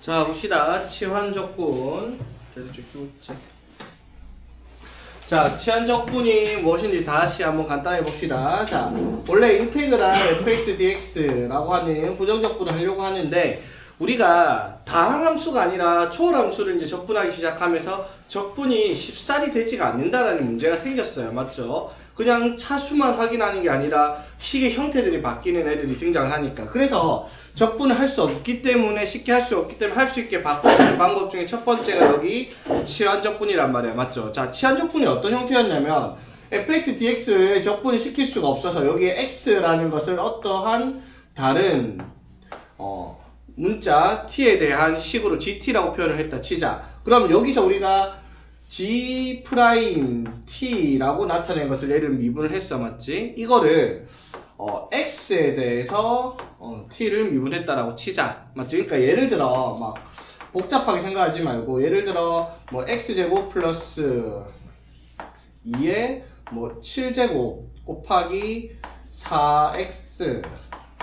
자, 봅시다. 치환적분. 자, 치환적분이 무엇인지 다시 한번 간단히 봅시다. 자, 원래 인테그랄 fx dx라고 하는 부정적분을 하려고 하는데, 우리가 다항함수가 아니라 초월함수를 이제 적분하기 시작하면서 적분이 쉽사리 되지가 않는다라는 문제가 생겼어요. 맞죠? 그냥 차수만 확인하는 게 아니라 식의 형태들이 바뀌는 애들이 등장을 하니까. 그래서 적분을 할 수 없기 때문에, 쉽게 할 수 없기 때문에 할 수 있게 바꿀 수 있는 방법 중에 첫 번째가 여기 치환적분이란 말이에요. 맞죠? 자, 치환적분이 어떤 형태였냐면 fx dx를 적분을 시킬 수가 없어서 여기에 x라는 것을 어떠한 다른 문자 t에 대한 식으로 gt라고 표현을 했다 치자. 그럼 여기서 우리가 g 프라임 t라고 나타낸 것을 얘를 미분을 했어. 맞지? 이거를 x에 대해서 t를 미분했다라고 치자. 맞지? 그러니까 예를 들어 막 복잡하게 생각하지 말고, 예를 들어 뭐 x제곱 플러스 2에 뭐 7제곱 곱하기 4x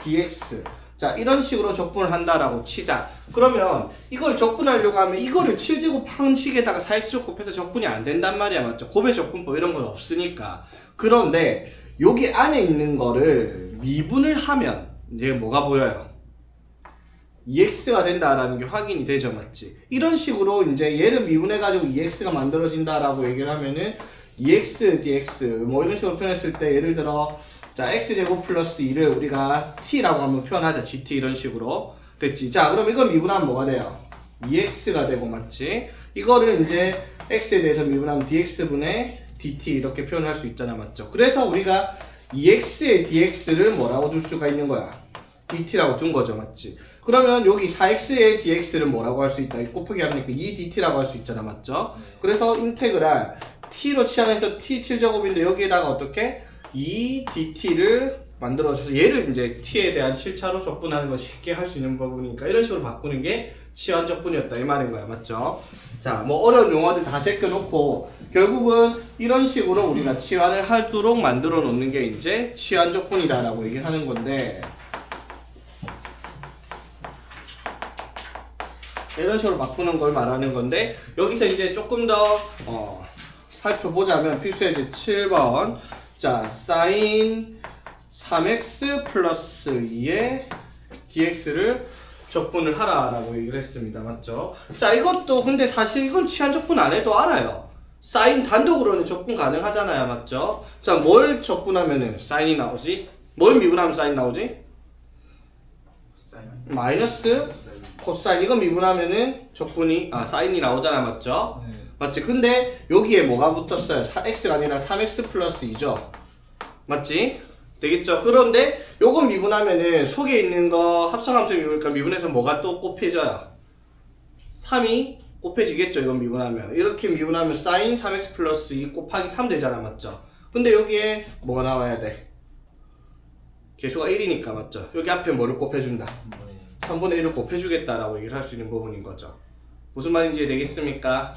dx, 자, 이런 식으로 적분을 한다라고 치자. 그러면 이걸 적분하려고 하면 이거를 7제곱 한 식에다가 4x를 곱해서 적분이 안 된단 말이야. 맞죠? 곱의 적분법 이런 건 없으니까. 그런데 여기 안에 있는 거를 미분을 하면 이제 뭐가 보여요? EX가 된다라는 게 확인이 되죠. 맞지? 이런 식으로 이제 얘를 미분해가지고 EX가 만들어진다라고 얘기를 하면은 EX, DX 뭐 이런 식으로 표현했을 때, 예를 들어 자, x제곱 플러스 2를 우리가 t라고 한번 표현하자. gt 이런 식으로 됐지? 자, 그럼 이걸 미분하면 뭐가 돼요? EX가 되고, 맞지? 이거를 이제 x에 대해서 미분하면 dx분의 dt 이렇게 표현할 수 있잖아. 맞죠? 그래서 우리가 EX의 dx를 뭐라고 줄 수가 있는 거야? dt라고 둔 거죠. 맞지? 그러면 여기 4x의 dx를 뭐라고 할 수 있다? 곱하기 하니까 2dt라고 할 수 있잖아. 맞죠? 그래서 인테그랄 t로 치환해서 t 7제곱인데 여기에다가 어떻게? 2dt를 만들어줘서 얘를 이제 t에 대한 7차로 적분하는 거 쉽게 할 수 있는 부분이니까 이런 식으로 바꾸는 게 치환적분이었다 이 말인 거야. 맞죠? 자, 뭐 어려운 용어들 다 제껴놓고 결국은 이런 식으로 우리가 치환을 하도록 만들어 놓는 게 이제 치환적분이다라고 얘기를 하는 건데, 이런 식으로 바꾸는 걸 말하는 건데, 여기서 이제 조금 더 살펴보자면 필수의 이제 7번, 자, sin 3x 플러스 2의 dx를 적분을 하라라고 얘기를 했습니다. 맞죠? 자, 이것도 근데 사실 이건 치환적분 안 해도 알아요. sin 단독으로는 적분 가능하잖아요. 맞죠? 자, 뭘 적분하면은 sin이 나오지? 뭘 미분하면 sin 나오지? 마이너스 코사인. 이거 미분하면은 적분이 사인이 나오잖아. 맞죠? 네. 맞지? 근데 여기에 뭐가 붙었어요? x가 아니라 3x 플러스 2죠. 맞지? 되겠죠? 그런데 요거 미분하면은 속에 있는 거 합성함수 미분이니까 미분해서 뭐가 또 곱해져요? 3이 곱해지겠죠? 이건 미분하면. 이렇게 미분하면 sin 3x 플러스 2 곱하기 3 되잖아. 맞죠? 근데 여기에 뭐가 나와야 돼? 개수가 1이니까. 맞죠? 여기 앞에 뭐를 곱해준다? 3분의 1을 곱해주겠다라고 얘기를 할 수 있는 부분인 거죠. 무슨 말인지 되겠습니까?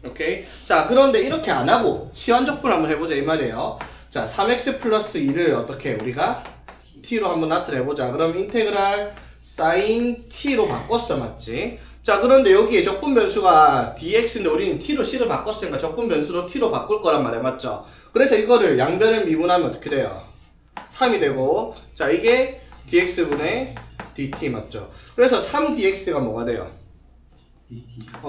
오케이? 자, 그런데 이렇게 안 하고 치환적분 한번 해보자 이 말이에요. 자, 3x 플러스 2를 어떻게 우리가 t로 한번 나타내보자. 그럼 인테그랄 sin t로 바꿨어. 맞지? 자, 그런데 여기에 적분 변수가 dx인데 우리는 t로 식을 바꿨으니까 적분 변수로 t로 바꿀 거란 말이야. 맞죠? 그래서 이거를 양변을 미분하면 어떻게 돼요? 3이 되고, 자, 이게 dx분의 dt 맞죠? 그래서 3dx가 뭐가 돼요?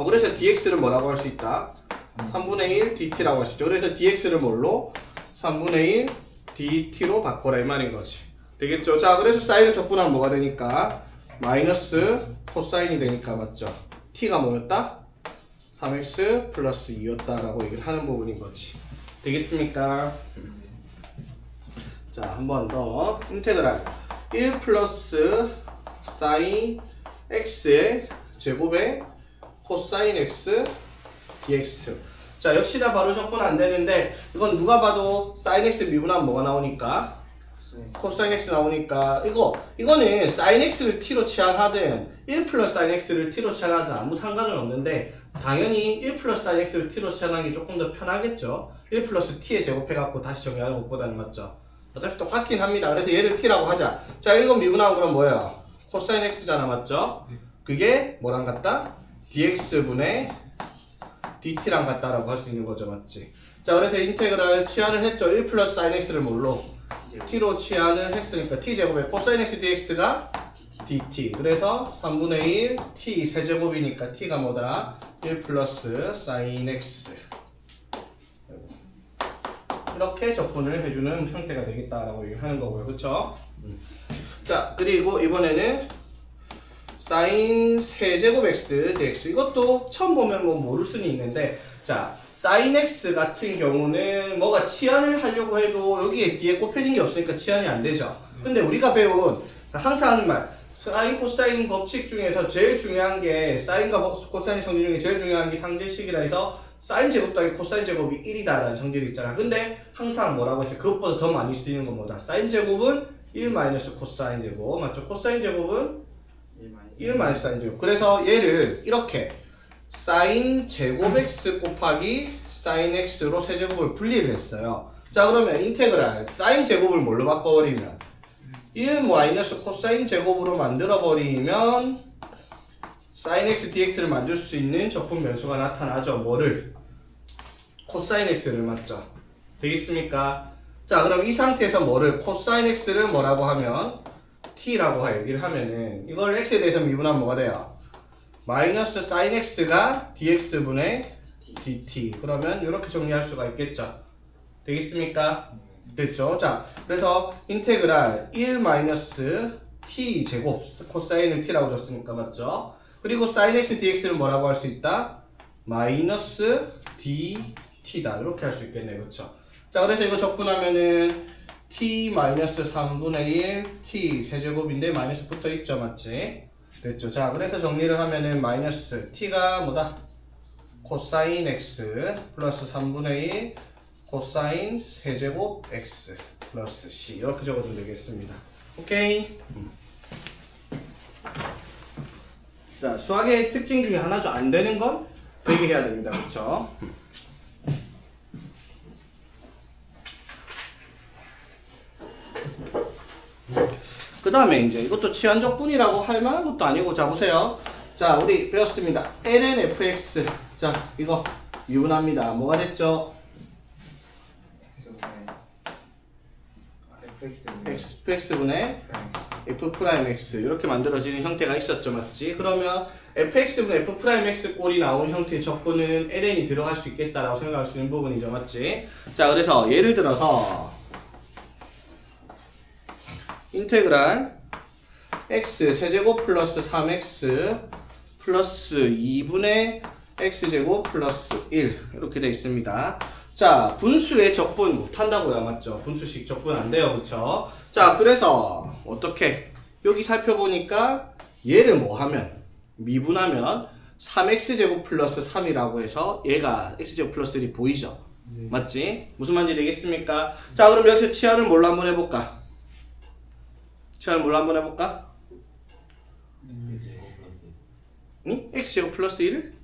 그래서 dx를 뭐라고 할 수 있다? 3분의 1 dt라고 할 수 있죠. 그래서 dx를 뭘로? 3분의 1 dt로 바꿔라 이 말인 거지. 되겠죠? 자, 그래서 사인을 적분하면 뭐가 되니까? 마이너스 코사인이 되니까. 맞죠? t가 뭐였다? 3x 플러스 2였다 라고 얘기를 하는 부분인 거지. 되겠습니까? 자, 한 번 더. 인테그랄 1 플러스 sin x의 제곱에 코사인 x dx. 자, 역시나 바로 적분 안 되는데, 이건 누가 봐도 sin x 미분하면 뭐가 나오니까? 코사인 x 나오니까, 이거는 sin x를 t로 치환하든 1 플러스 sin x를 t로 치환하든 아무 상관은 없는데, 당연히 1 플러스 sin x를 t로 치환하는 게 조금 더 편하겠죠? 1 플러스 t에 제곱해갖고 다시 정리하는 것보다는. 맞죠? 어차피 똑같긴 합니다. 그래서 얘를 t라고 하자. 자, 이거 미분하면 그럼 뭐예요? 코사인 x잖아. 맞죠? 그게 뭐랑 같다? dx분의 dt랑 같다라고 할 수 있는 거죠, 맞지? 자, 그래서 인테그랄 치환을 했죠. 1 플러스 sin x를 뭘로? t로 치환을 했으니까 t제곱에 cosine x dx가 dt. 그래서 3분의 1 t 세제곱이니까 t가 뭐다? 1 플러스 sin x. 이렇게 적분을 해주는 형태가 되겠다라고 얘기하는 거고요. 그쵸? 자, 그리고 이번에는 sin 세제곱 x dx. 이것도 처음 보면 뭐 모를 수는 있는데, 자, sin x 같은 경우는 뭐가 치환을 하려고 해도 여기에 뒤에 곱해진 게 없으니까 치환이 안 되죠. 근데 우리가 배운 항상 하는 말, 사인 코사인 법칙 중에서 제일 중요한 게 사인과 코사인 성질 중에 제일 중요한 게 상대식이라 해서 사인 제곱 더하기 코사인 제곱이 1이다 라는 성질이 있잖아. 근데 항상 뭐라고 했지? 그것보다 더 많이 쓰이는 건 뭐다? 사인 제곱은 1 마이너스 코사인 제곱, 맞죠? 코사인 제곱은 1 마이너스 사인 제곱. 그래서 얘를 이렇게 사인 제곱 x 곱하기 사인 x로 세제곱을 분리를 했어요. 자, 그러면 인테그랄 사인 제곱을 뭘로 바꿔버리면 1 마이너스 코사인 제곱으로 만들어버리면 sin x dx를 만들 수 있는 적분 변수가 나타나죠. 뭐를? 코사인 x를, 맞죠? 되겠습니까? 자, 그럼 이 상태에서 뭐를? 코사인 x를 뭐라고 하면 t라고 얘기를 하면은 이걸 x에 대해서 미분하면 뭐가 돼요? 마이너스 sin x가 dx분의 dt. 그러면 이렇게 정리할 수가 있겠죠. 되겠습니까? 됐죠? 자, 그래서 인테그랄 1 마이너스 t 제곱, 코사인을 t라고 줬으니까, 맞죠? 그리고 sin x dx를 뭐라고 할 수 있다? 마이너스 dt다. 이렇게 할 수 있겠네, 그렇죠? 자, 그래서 이거 적분하면은 t 마이너스 3분의 1 t 세제곱인데 마이너스 붙어 있죠, 맞지? 됐죠? 자, 그래서 정리를 하면은 마이너스 t가 뭐다? 코사인 x 플러스 3분의 1 코사인 세제곱 x 플러스 c. 이렇게 적어도 되겠습니다. 오케이? 자, 수학의 특징 중에 하나죠. 안 되는 건 되게 해야 됩니다. 그렇죠? 그 다음에 이제 이것도 치환적분이라고 할 만한 것도 아니고, 자, 보세요. 자, 우리 배웠습니다. ln fx. 자, 이거 미분합니다. 뭐가 됐죠? fx분의 f'x 이렇게 만들어지는 형태가 있었죠, 맞지? 그러면 fx분의 f'x 꼴이 나온 형태의 적분은 ln이 들어갈 수 있겠다라고 생각할 수 있는 부분이죠, 맞지? 자, 그래서 예를 들어서 인테그랄 x 세제곱 플러스 3x 플러스 2분의 x제곱 플러스 1 이렇게 되어 있습니다. 자, 분수의 적분 못한다고요, 맞죠? 분수식 적분 안 돼요, 그쵸? 자, 그래서 어떻게? 여기 살펴보니까 얘를 뭐 하면? 미분하면 3x제곱 플러스 3이라고 해서 얘가 x제곱 플러스 1이 보이죠? 네. 맞지? 무슨 말인지 되겠습니까? 자, 그럼 여기서 치환을 뭘로 한번 해볼까? 치환을 뭘로 한번 해볼까? 응? x제곱 플러스 1을?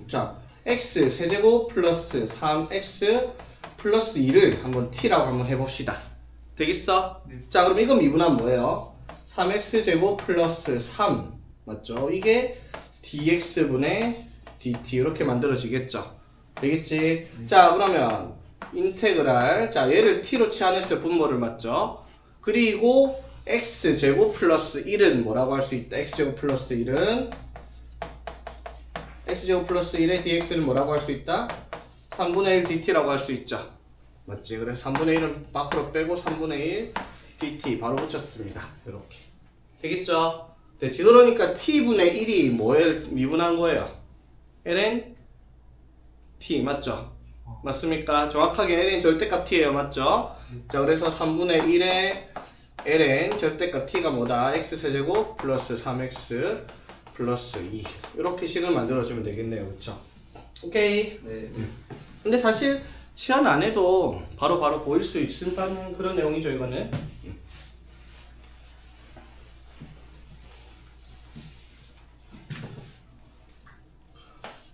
자, x 세제곱 플러스 3x 플러스 2를 한번 t라고 한번 해봅시다. 되겠어? 네. 자, 그럼 이거 미분하면 뭐예요? 3x 제곱 플러스 3 맞죠? 이게 dx분의 dt 이렇게 만들어지겠죠? 되겠지? 네. 자, 그러면 인테그랄, 자, 얘를 t로 치환했어요. 분모를, 맞죠? 그리고 x제곱 플러스 1은 뭐라고 할 수 있다? x제곱 플러스 1은 x제곱 플러스 1의 dx를 뭐라고 할 수 있다? 3분의 1 dt라고 할 수 있죠. 맞지? 그래서 3분의 1은 밖으로 빼고 3분의 1 dt 바로 붙였습니다. 이렇게. 되겠죠? 됐지? 그러니까 t분의 1이 뭐에 미분한 거예요? ln t 맞죠? 맞습니까? 정확하게 ln 절대값 t예요. 맞죠? 자, 그래서 3분의 1의 ln 절대값 t가 뭐다? x세제곱 플러스 3x 플러스 2 이렇게 식을 만들어주면 되겠네요. 그쵸? 오케이. 네. 근데 사실 치환 안 해도 바로 보일 수 있는 그런 내용이죠, 이거는.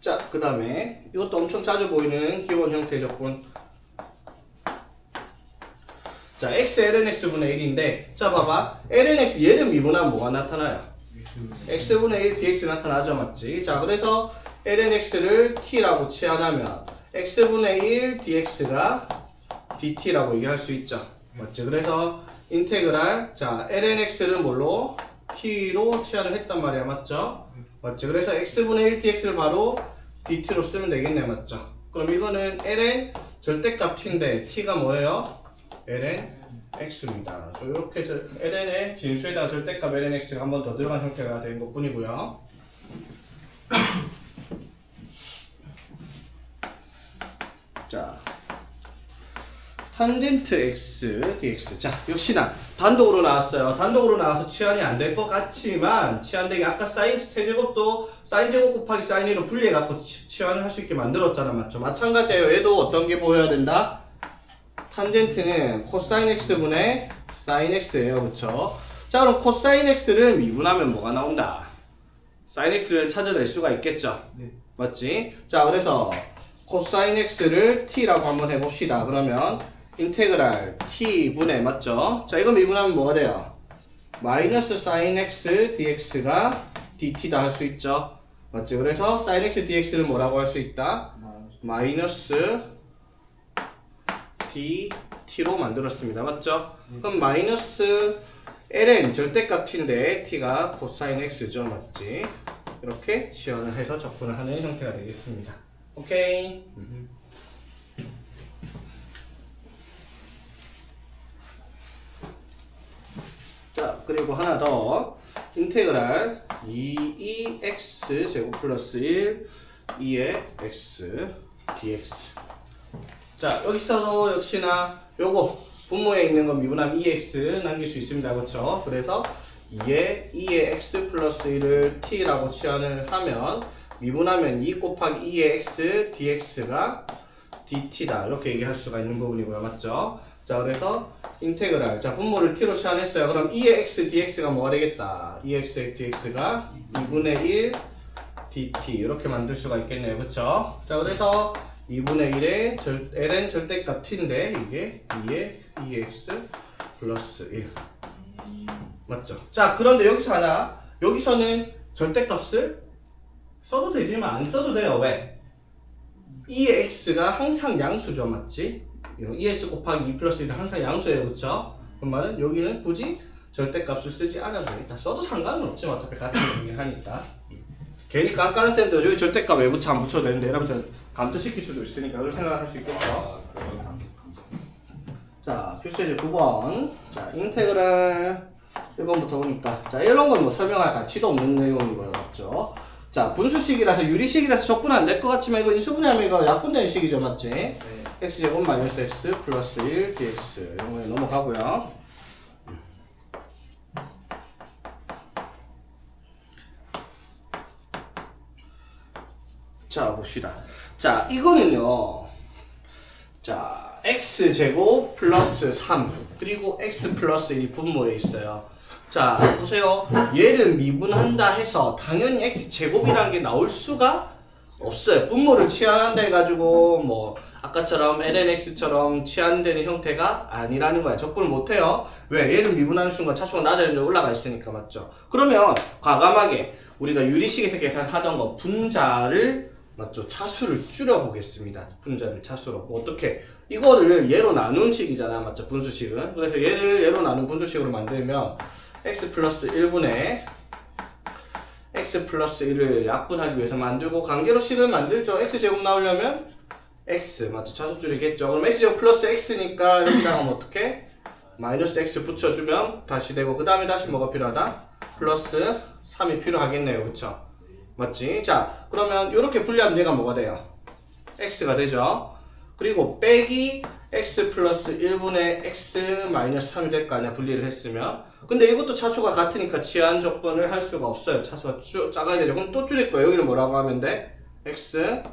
자, 그 다음에 이것도 엄청 자주 보이는 기본 형태 적분. 자, x ln x분의 1인데, 자, 봐봐. ln x 얘를 미분하면 뭐가 나타나요? x분의 1 dx 나타나죠, 맞지? 자, 그래서 ln x를 t라고 치환하면 x분의 1 dx가 dt라고 얘기할 수 있죠, 맞지? 그래서 인테그랄, 자, ln x를 뭘로? t로 치환을 했단 말이야, 맞죠? 맞지? 그래서 x분의 1 dx를 바로 dt로 쓰면 되겠네, 맞죠? 그럼 이거는 ln 절대값 t인데 t가 뭐예요? ln x입니다. 이렇게 ln의 진수에다가 절대값 ln x가 한 번 더 들어간 형태가 된 것 뿐이고요. 자, 탄젠트 x dx. 자, 역시나 단독으로 나왔어요. 단독으로 나와서 치환이 안 될 것 같지만 치환되기 아까 사인 세제곱도 사인 제곱 곱하기 사인 1로 분리해갖고 치환을 할 수 있게 만들었잖아, 맞죠? 마찬가지예요. 얘도 어떤 게 보여야 된다? 탄젠트는 코사인 x분의 사인 x예요, 그쵸? 자, 그럼 코사인 x를 미분하면 뭐가 나온다? 사인 x를 찾아낼 수가 있겠죠? 네. 맞지? 자, 그래서 코사인 x를 t라고 한번 해봅시다. 그러면 인테그랄 t분의, 맞죠? 자, 이거 미분하면 뭐가 돼요? 마이너스 사인 x dx가 dt다 할 수 있죠? 맞죠? 그래서 사인 x dx를 뭐라고 할 수 있다? 마이너스 dt로 만들었습니다. 맞죠? 그럼 마이너스 ln 절대값 t인데 t가 코사인 x죠, 맞지? 이렇게 지원을 해서 접근을 하는 형태가 되겠습니다. 오케이. 자, 그리고 하나 더. 인테그랄 2x 제곱 플러스 1 2의 x dx. 자, 여기서도 역시나 요거 분모에 있는 건 미분하면 2x 남길 수 있습니다. 그렇죠? 그래서 2의 x 플러스 1을 t라고 치환을 하면 미분하면 2 곱하기 2의 x dx가 dt다. 이렇게 얘기할 수가 있는 부분이고요. 맞죠? 자, 그래서 인테그랄. 자, 분모를 t로 치환했어요. 그럼 2의 x dx가 뭐가 되겠다? 2x dx가 2분의 1 dt. 이렇게 만들 수가 있겠네요. 그쵸? 자, 그래서 2분의 1의 ln 절대값 t인데 이게 2의 2x 플러스 1. 맞죠? 자, 그런데 여기서 하나. 여기서는 절대값을 써도 되지만 안 써도 돼요. 왜? 2의 x가 항상 양수죠. 맞지? 2x 곱하기 2 플러스 1은 항상 양수예요. 그쵸? 그 말은 여기는 굳이 절대값을 쓰지 않아도 되겠다. 써도 상관은 없지만 어차피 같은 얘기를 하니까. 괜히 깐깐한 쌤도 여기 절대값 왜 붙여 안 붙여도 되는데 이러면서 감투시킬 수도 있으니까 그렇게 생각할 수 있겠죠. 자, 필수제 9번. 자, 인테그랄 1번부터 보니까. 자, 이런 건 뭐 설명할 가치도 없는 내용이고요. 맞죠? 자, 분수식이라서 유리식이라서 적분 안 될 것 같지만 이거 인수분해하면 이거 약분되는 식이죠. 맞지? 네. x제곱 마이너스 x 플러스 1 dx. 이런 거에 넘어가고요. 자, 봅시다. 자, 이거는요. 자, x제곱 플러스 3 그리고 x 플러스 1이 분모에 있어요. 자, 보세요. 얘를 미분한다 해서 당연히 x제곱이라는 게 나올 수가 없어요. 분모를 치환한다 해가지고 뭐 아까처럼 lnx처럼 치환되는 형태가 아니라는 거야. 접근을 못해요. 왜? 얘를 미분하는 순간 차수가 낮아지려 올라가 있으니까. 맞죠? 그러면 과감하게 우리가 유리식에서 계산하던 거 분자를, 맞죠? 차수를 줄여보겠습니다. 분자를 차수로. 어떻게? 이거를 얘로 나눈 식이잖아. 맞죠? 분수식은. 그래서 얘로 나눈 분수식으로 만들면 x 플러스 1분의 x 플러스 1을 약분하기 위해서 만들고 강제로 식을 만들죠. x제곱 나오려면 x, 맞죠? 차수 줄이겠죠. 그럼 x제곱 플러스 x니까 여기다가 하면 어떻게? 마이너스 x 붙여주면 다시 되고 그 다음에 다시 뭐가 필요하다? 플러스 3이 필요하겠네요. 그쵸? 맞지? 자, 그러면 이렇게 분리하면 얘가 뭐가 돼요? x가 되죠. 그리고 빼기 x 플러스 1분의 x 마이너스 3이 될 거 아니야, 분리를 했으면. 근데 이것도 차수가 같으니까 치환 조건을 할 수가 없어요. 차수가 작아야 되죠. 그럼 또 줄일 거예요. 여기는 뭐라고 하면 돼? x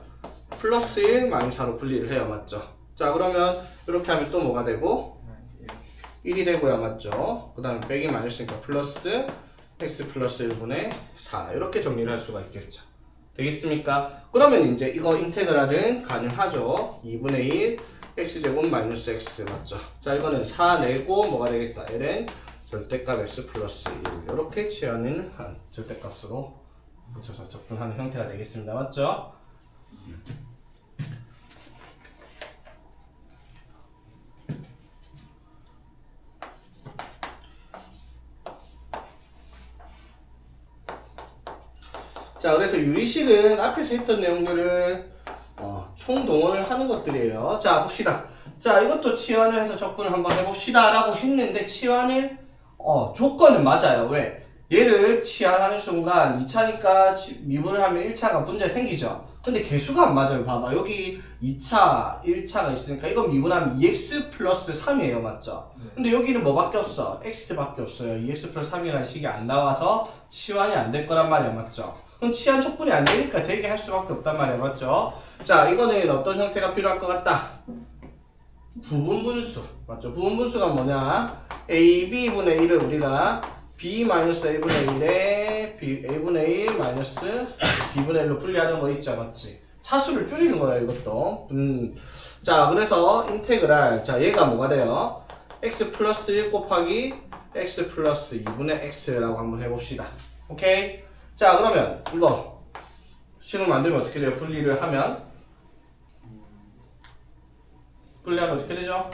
플러스 1 마이너스 4로 분리를 해요. 맞죠? 자, 그러면 이렇게 하면 또 뭐가 되고? 1이 되고요. 맞죠? 그 다음에 빼기 마이너스니까 플러스 x 플러스 1분의 4 이렇게 정리를 할 수가 있겠죠. 되겠습니까? 그러면 이제 이거 인테그랄은 가능하죠. 2분의 1 x제곱 마이너스 x 맞죠? 자 이거는 4 내고 뭐가 되겠다? ln 절대값 x 플러스 1 이렇게 취하는 한 절대값으로 붙여서 적분하는 형태가 되겠습니다. 맞죠? 자 그래서 유리식은 앞에서 했던 내용들을 총동원을 하는 것들이에요. 자 봅시다. 자 이것도 치환을 해서 적분을 한번 해봅시다 라고 했는데 치환을 조건은 맞아요. 왜? 얘를 치환하는 순간 2차니까 미분을 하면 1차가 문제 생기죠. 근데 개수가 안 맞아요. 봐봐 여기 2차 1차가 있으니까 이거 미분하면 2x 플러스 3이에요. 맞죠? 근데 여기는 뭐밖에 없어? x밖에 없어요. 2x 플러스 3이라는 식이 안 나와서 치환이 안 될 거란 말이야. 맞죠? 그럼 치환 촉분이 안 되니까 되게 할 수밖에 없단 말이야. 맞죠? 자 이거는 어떤 형태가 필요할 것 같다? 부분분수 맞죠? 부분분수가 뭐냐? ab분의 1을 우리가 b-a분의 1에 a분의 1 마이너스 b분의 1로 분리하는 거 있죠. 맞지? 차수를 줄이는 거예요. 이것도 자 그래서 인테그랄 자 얘가 뭐가 돼요? x 플러스 1 곱하기 x 플러스 2분의 x라고 한번 해봅시다. 오케이? 자 그러면 이거 식을 만들면 어떻게 돼요? 분리를 하면 분리하면 어떻게 되죠?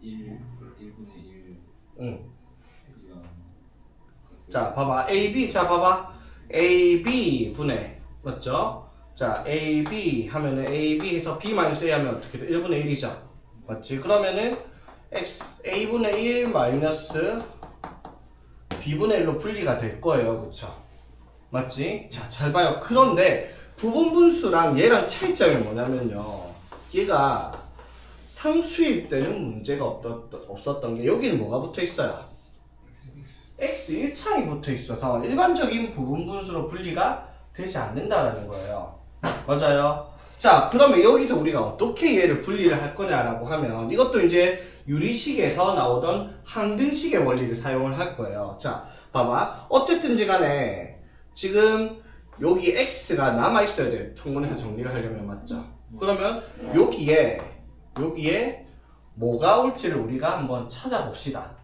1분의 1. 응. 자 봐봐 AB 자 봐봐 AB 분의 맞죠? 자 AB 하면은 AB 해서 B 마이너스 A 하면 어떻게 돼? 1분의 1이죠. 맞지? 그러면은 X A분의 1 마이너스 B분의 1로 분리가 될 거예요. 그쵸? 맞지? 자 잘 봐요. 그런데 부분분수랑 얘랑 차이점이 뭐냐면요. 얘가 상수일 때는 문제가 없었던 게 여기는 뭐가 붙어 있어요? x 1창이 붙어 있어서 일반적인 부분분수로 분리가 되지 않는다라는 거예요. 맞아요? 자 그러면 여기서 우리가 어떻게 얘를 분리를 할 거냐라고 하면 이것도 이제 유리식에서 나오던 항등식의 원리를 사용을 할 거예요. 자 봐봐 어쨌든지 간에 지금 여기 x가 남아있어야 돼요. 통분해서 정리를 하려면 맞죠? 그러면 여기에 뭐가 올지를 우리가 한번 찾아봅시다.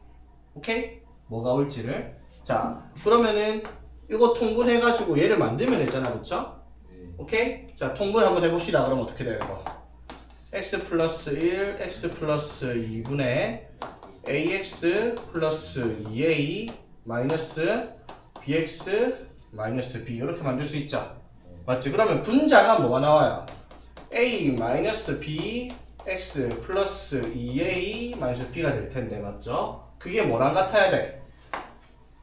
오케이? 뭐가 올지를. 자, 그러면은 이거 통분해가지고 얘를 만들면 되잖아. 그쵸? 오케이? 자, 통분 한번 해봅시다. 그럼 어떻게 돼요, 이거? x 플러스 1, x 플러스 2분의 ax 플러스 2a 마이너스 bx 마이너스 b 이렇게 만들 수 있죠? 맞지? 그러면 분자가 뭐가 나와요? a 마이너스 b x 플러스 2a 마이너스 b가 될 텐데 맞죠? 그게 뭐랑 같아야 돼?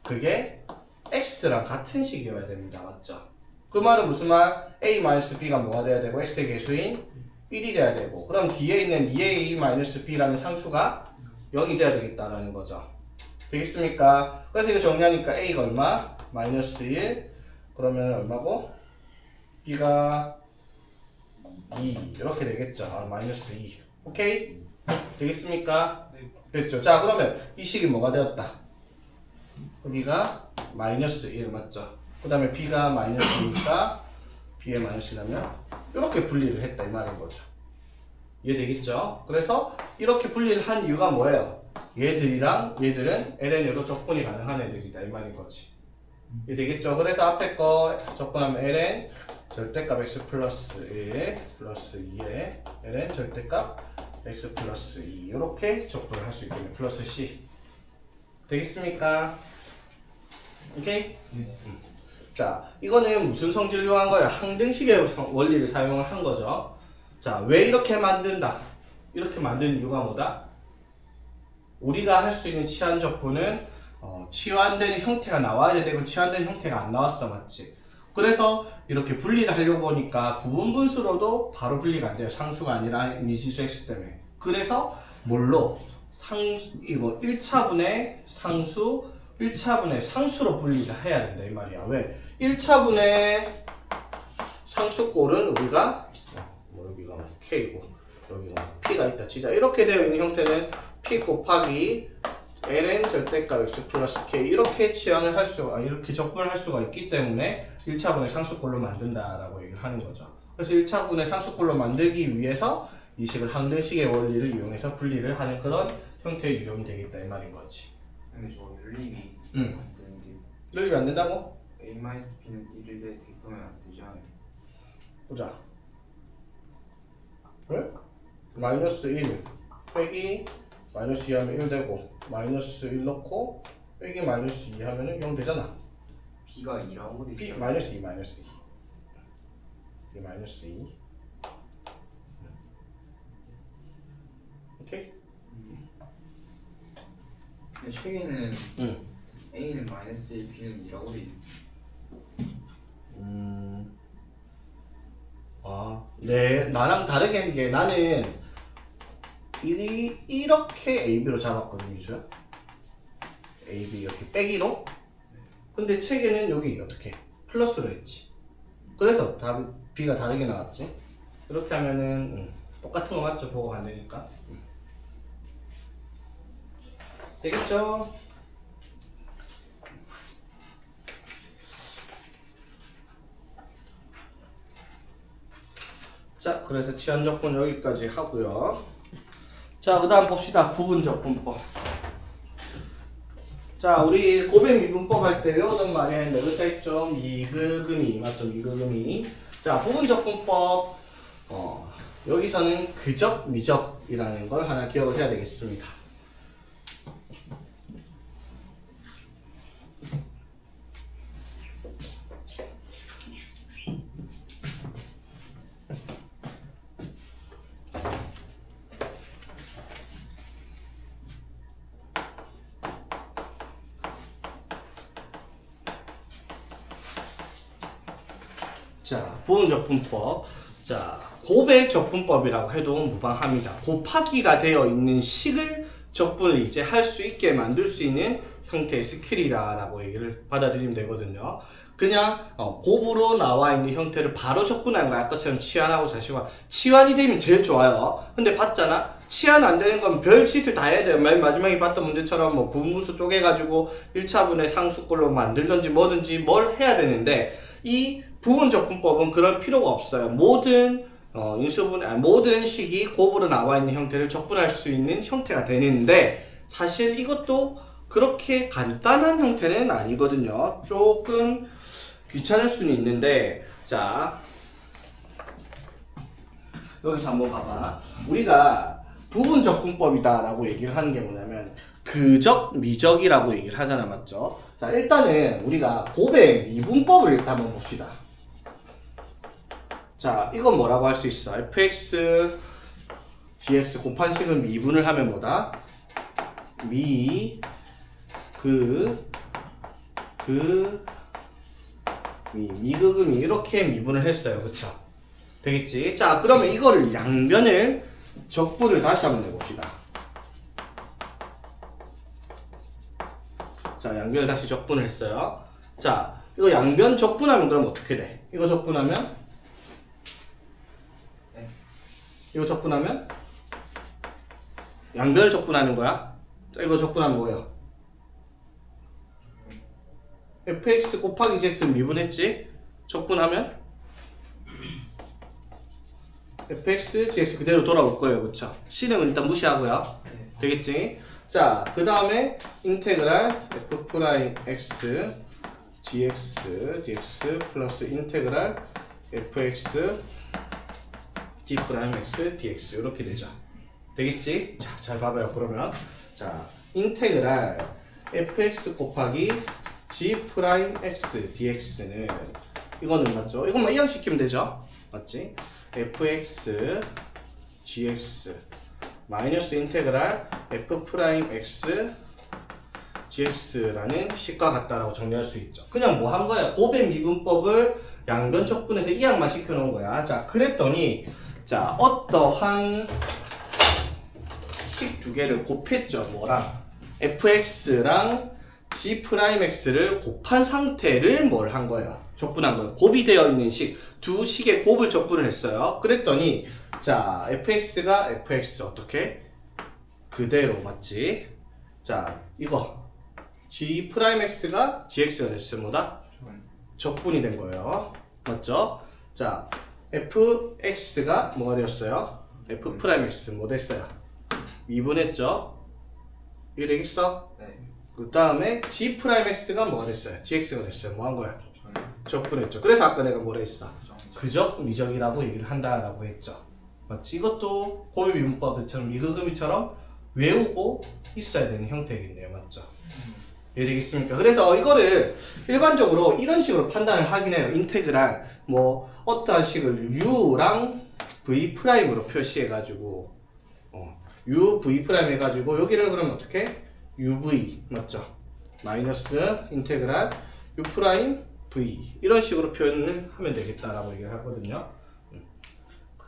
그게 x랑 같은 식이어야 됩니다. 맞죠? 그 말은 무슨 말? a 마이너스 b가 뭐가 돼야 되고 x의 개수인 1이 돼야 되고 그럼 뒤에 있는 2a 마이너스 b라는 상수가 0이 돼야 되겠다라는 거죠. 되겠습니까? 그래서 이거 정리하니까 a가 얼마? 마이너스 1 그러면 얼마고? b가 2 이렇게 되겠죠. 마이너스 2 오케이? 되겠습니까? 네. 됐죠. 자 그러면 이 식이 뭐가 되었다? 여기가 마이너스 1 맞죠? 그 다음에 b가 마이너스니까 b의 마이너스라면 이렇게 분리를 했다 이 말인 거죠. 이해되겠죠? 그래서 이렇게 분리를 한 이유가 뭐예요? 얘들은 ln으로 적분이 가능한 애들이다 이 말인 거지. 이해되겠죠? 그래서 앞에 거 적분하면 ln 절대값 x 플러스 1 플러스 2에 ln 절대값 x 플러스 2 이렇게 적분을 할 수 있겠네요. 플러스 c 되겠습니까? 오케이? 자 이거는 무슨 성질을 이용한 거예요? 항등식의 원리를 사용을 한 거죠. 자 왜 이렇게 만든다? 이렇게 만드는 이유가 뭐다? 우리가 할 수 있는 치환 적분은 치환되는 형태가 나와야 되고 치환되는 형태가 안 나왔어. 맞지? 그래서 이렇게 분리를 하려고 보니까 부분분수로도 바로 분리가 안 돼요. 상수가 아니라 미지수 x 때문에. 그래서 뭘로? 이거 1차분의 상수 1차분의 상수로 분리를 해야 된다 이 말이야. 왜? 1차분의 상수꼴은 우리가 여기가 k고 여기가 p가 있다 치자. 이렇게 되어 있는 형태는 p 곱하기 ln 절대값 x 플러스 k 이렇게 치환을 할 수가 이렇게 적분을 할 수가 있기 때문에 1차분의 상수꼴로 만든다라고 얘기를 하는 거죠. 그래서 1차분의 상수꼴로 만들기 위해서 이 식을 항등식의 원리를 이용해서 분리를 하는 그런 형태의 유형이 되겠다 이 말인 거지. 근데 저 열림이 응. 안 되는데 열림이 안 된다고? A-B는 1을 대입하면 안 되잖아요. 보자. 왜? 마이너스 1 빼기 마이너스 2 하면 1 되고 마이너스 1 넣고 빼기 마이너스 2 하면 0 되잖아. B가 2라고 돼 B 있잖아요. 마이너스 2 마이너스 2 B 마이너스 2 오케이? 근데 책에는 응. A는 마이너스 1, B는 2라고 돼 있는데 네, 나랑 다르게 한 게 나는 이렇게 AB로 잡았거든, 이주야. AB 이렇게 빼기로. 근데 책에는 여기 어떻게 플러스로 했지. 그래서 B가 다르게 나왔지. 이렇게 하면은 똑같은 거 맞죠? 보고 안 되니까. 되겠죠? 자, 그래서 치환적분 여기까지 하고요. 자, 그 다음 봅시다. 부분적분법. 자, 우리 고백 미분법 할 때 외우던 말에 내가 있죠. 미그금이 맞죠? 미그금이. 자, 부분적분법. 여기서는 그적, 미적이라는 걸 하나 기억을 해야 되겠습니다. 자, 부분적분법. 자, 곱의 적분법이라고 해도 무방합니다. 곱하기가 되어 있는 식을 적분을 이제 할 수 있게 만들 수 있는 형태의 스킬이다라고 얘기를 받아들이면 되거든요. 그냥 곱으로 나와 있는 형태를 바로 적분하는 거야. 아까처럼 치환하고 자시환. 치환이 되면 제일 좋아요. 근데 봤잖아. 치환 안 되는 건 별 짓을 다 해야 돼요. 맨 마지막에 봤던 문제처럼 뭐 분무수 쪼개가지고 1차분의 상수꼴로 만들든지 뭐든지 뭘 해야 되는데 이 부분적분법은 그럴 필요가 없어요. 모든 모든 식이 곱으로 나와 있는 형태를 적분할 수 있는 형태가 되는데 사실 이것도 그렇게 간단한 형태는 아니거든요. 조금 귀찮을 수는 있는데 자 여기서 한번 봐봐. 우리가 부분적분법이다 라고 얘기를 하는 게 뭐냐면 그적, 미적이라고 얘기를 하잖아. 맞죠? 자, 일단은 우리가 곱의 미분법을 일단 한번 봅시다. 자, 이건 뭐라고 할 수 있어? fx, gx 곱한 식을 미분을 하면 뭐다? 미그금이 이렇게 미분을 했어요. 그쵸? 되겠지? 자, 그러면 이거를 양변을 적분을 다시 한번 내봅시다. 자, 양변을 다시 적분을 했어요. 자, 이거 양변 적분하면 그럼 어떻게 돼? 이거 적분하면? 이거 적분하면? 양변을 적분하는 거야. 자, 이거 적분하면 뭐예요? fx 곱하기 gx를 미분했지? 적분하면? fx, gx 그대로 돌아올 거예요. 그쵸? c는 일단 무시하고요. 되겠지? 자, 그 다음에 인테그랄 f'x dx 플러스 인테그랄 fx g'x dx 이렇게 되죠. 되겠지? 자, 잘 봐봐요. 그러면 자, 인테그랄 fx 곱하기 g'x dx는 이거는 맞죠? 이것만 이항시키면 되죠? 맞지? fx gx 마이너스 인테그랄 f'x gx라는 식과 같다라고 정리할 수 있죠. 그냥 뭐 한 거야? 곱의 미분법을 양변 적분해서 이항만 시켜놓은 거야. 자, 그랬더니 자, 어떠한 식 두 개를 곱했죠. 뭐랑? fx랑 g'x를 곱한 상태를 뭘 한 거예요? 적분한 거예요. 곱이 되어 있는 식, 두 식의 곱을 적분을 했어요. 그랬더니 자, fx가 fx 어떻게? 그대로 맞지? 자, 이거 g'x가 gx가 됐어요. 뭐다? 적분이 된 거예요. 맞죠? 자, fx가 뭐가 되었어요? f 프라임 x 뭐 됐어요? 미분했죠? 이게 되겠어? 네. 그 다음에 g 프라임 x가 뭐가 됐어요? gx가 됐어요. 뭐 한 거야? 적분했죠. 그래서 아까 내가 뭐라 했어? 그적, 미적이라고 얘기를 한다라고 했죠. 맞지? 이것도 고유 미분법처럼 미그금이처럼 외우고 있어야 되는 형태겠네요. 맞죠? 이해되겠습니까? 그래서 이거를 일반적으로 이런 식으로 판단을 하긴 해요. 인테그랄 뭐 어떠한 식을 u랑 v 프라임으로 표시해가지고 u v 프라임 해가지고 여기를 그러면 어떻게? uv 맞죠? 마이너스 인테그랄 u 프라임 v 이런 식으로 표현을 하면 되겠다라고 얘기를 하거든요.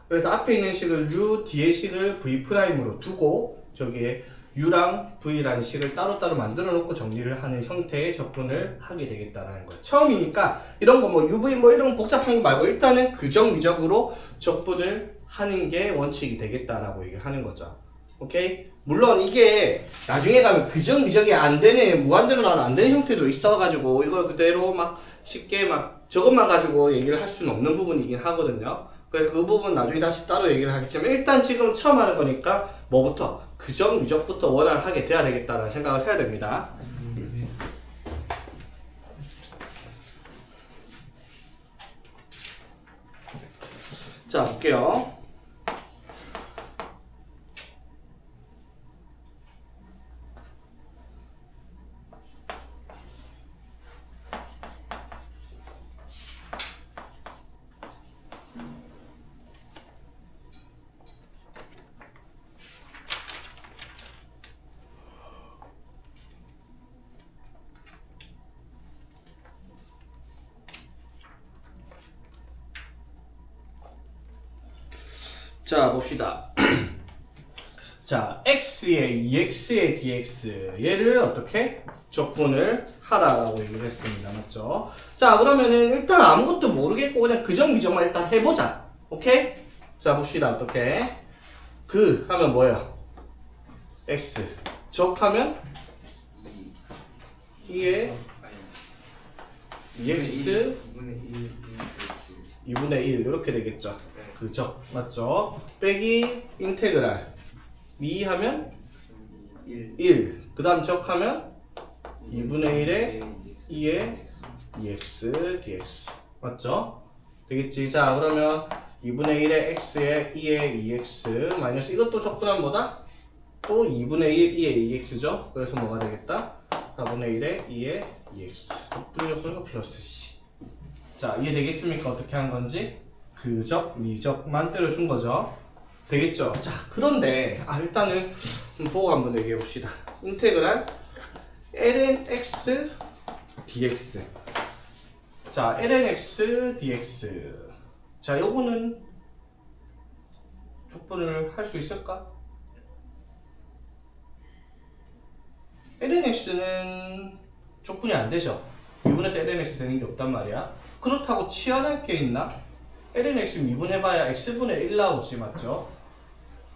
그래서 앞에 있는 식을 u 뒤에 식을 v 프라임으로 두고 저기에 u랑 v라는 식을 따로따로 만들어 놓고 정리를 하는 형태의 적분을 하게 되겠다라는 거예요. 처음이니까 이런 거 뭐 uv 뭐 이런 복잡한 거 말고 일단은 그적 미적으로 적분을 하는 게 원칙이 되겠다라고 얘기를 하는 거죠. 오케이? 물론 이게 나중에 가면 그적 미적이 안 되는 무한대로 나오는 안 되는 형태도 있어가지고 이걸 그대로 막 쉽게 막 저것만 가지고 얘기를 할 수는 없는 부분이긴 하거든요. 그래서 그 부분 나중에 다시 따로 얘기를 하겠지만 일단 지금 처음 하는 거니까 뭐부터? 그적 미적부터 원활 하게 돼야 되겠다라는 생각을 해야 됩니다. 자 볼게요. 자 봅시다. 자 x의 2x의 dx 얘를 어떻게 적분을 하라라고 얘기를 했습니다. 맞죠? 자 그러면은 일단 아무것도 모르겠고 그냥 그정 미정만 일단 해보자. 오케이? 자 봅시다. 어떻게 그 하면 뭐예요? x 적하면 2의 2x 2분의 1 이렇게 되겠죠. 그죠? 맞죠? 빼기 인테그랄 미 하면 1 그 다음 적하면 2분의 1에 2의 2x dx 맞죠? 되겠지? 자 그러면 2분의 1의 x에 2의 2x 마이너스 이것도 적분하면 뭐다? 또 2분의 1 2의 2x죠? 그래서 뭐가 되겠다? 4분의 1에 2의 2x 적분이 플러스 c 자 이해되겠습니까? 어떻게 한 건지? 그적, 미적 만들어준 거죠. 되겠죠? 자, 그런데 일단은 보고 한번 얘기해 봅시다. 인테그랄 ln x dx 자, ln x dx 자, 요거는 적분을 할 수 있을까? ln x는 적분이 안 되죠. 미분에서 ln x 되는 게 없단 말이야. 그렇다고 치환할 게 있나? ln x 미분해봐야 x분의 1 나오지 맞죠?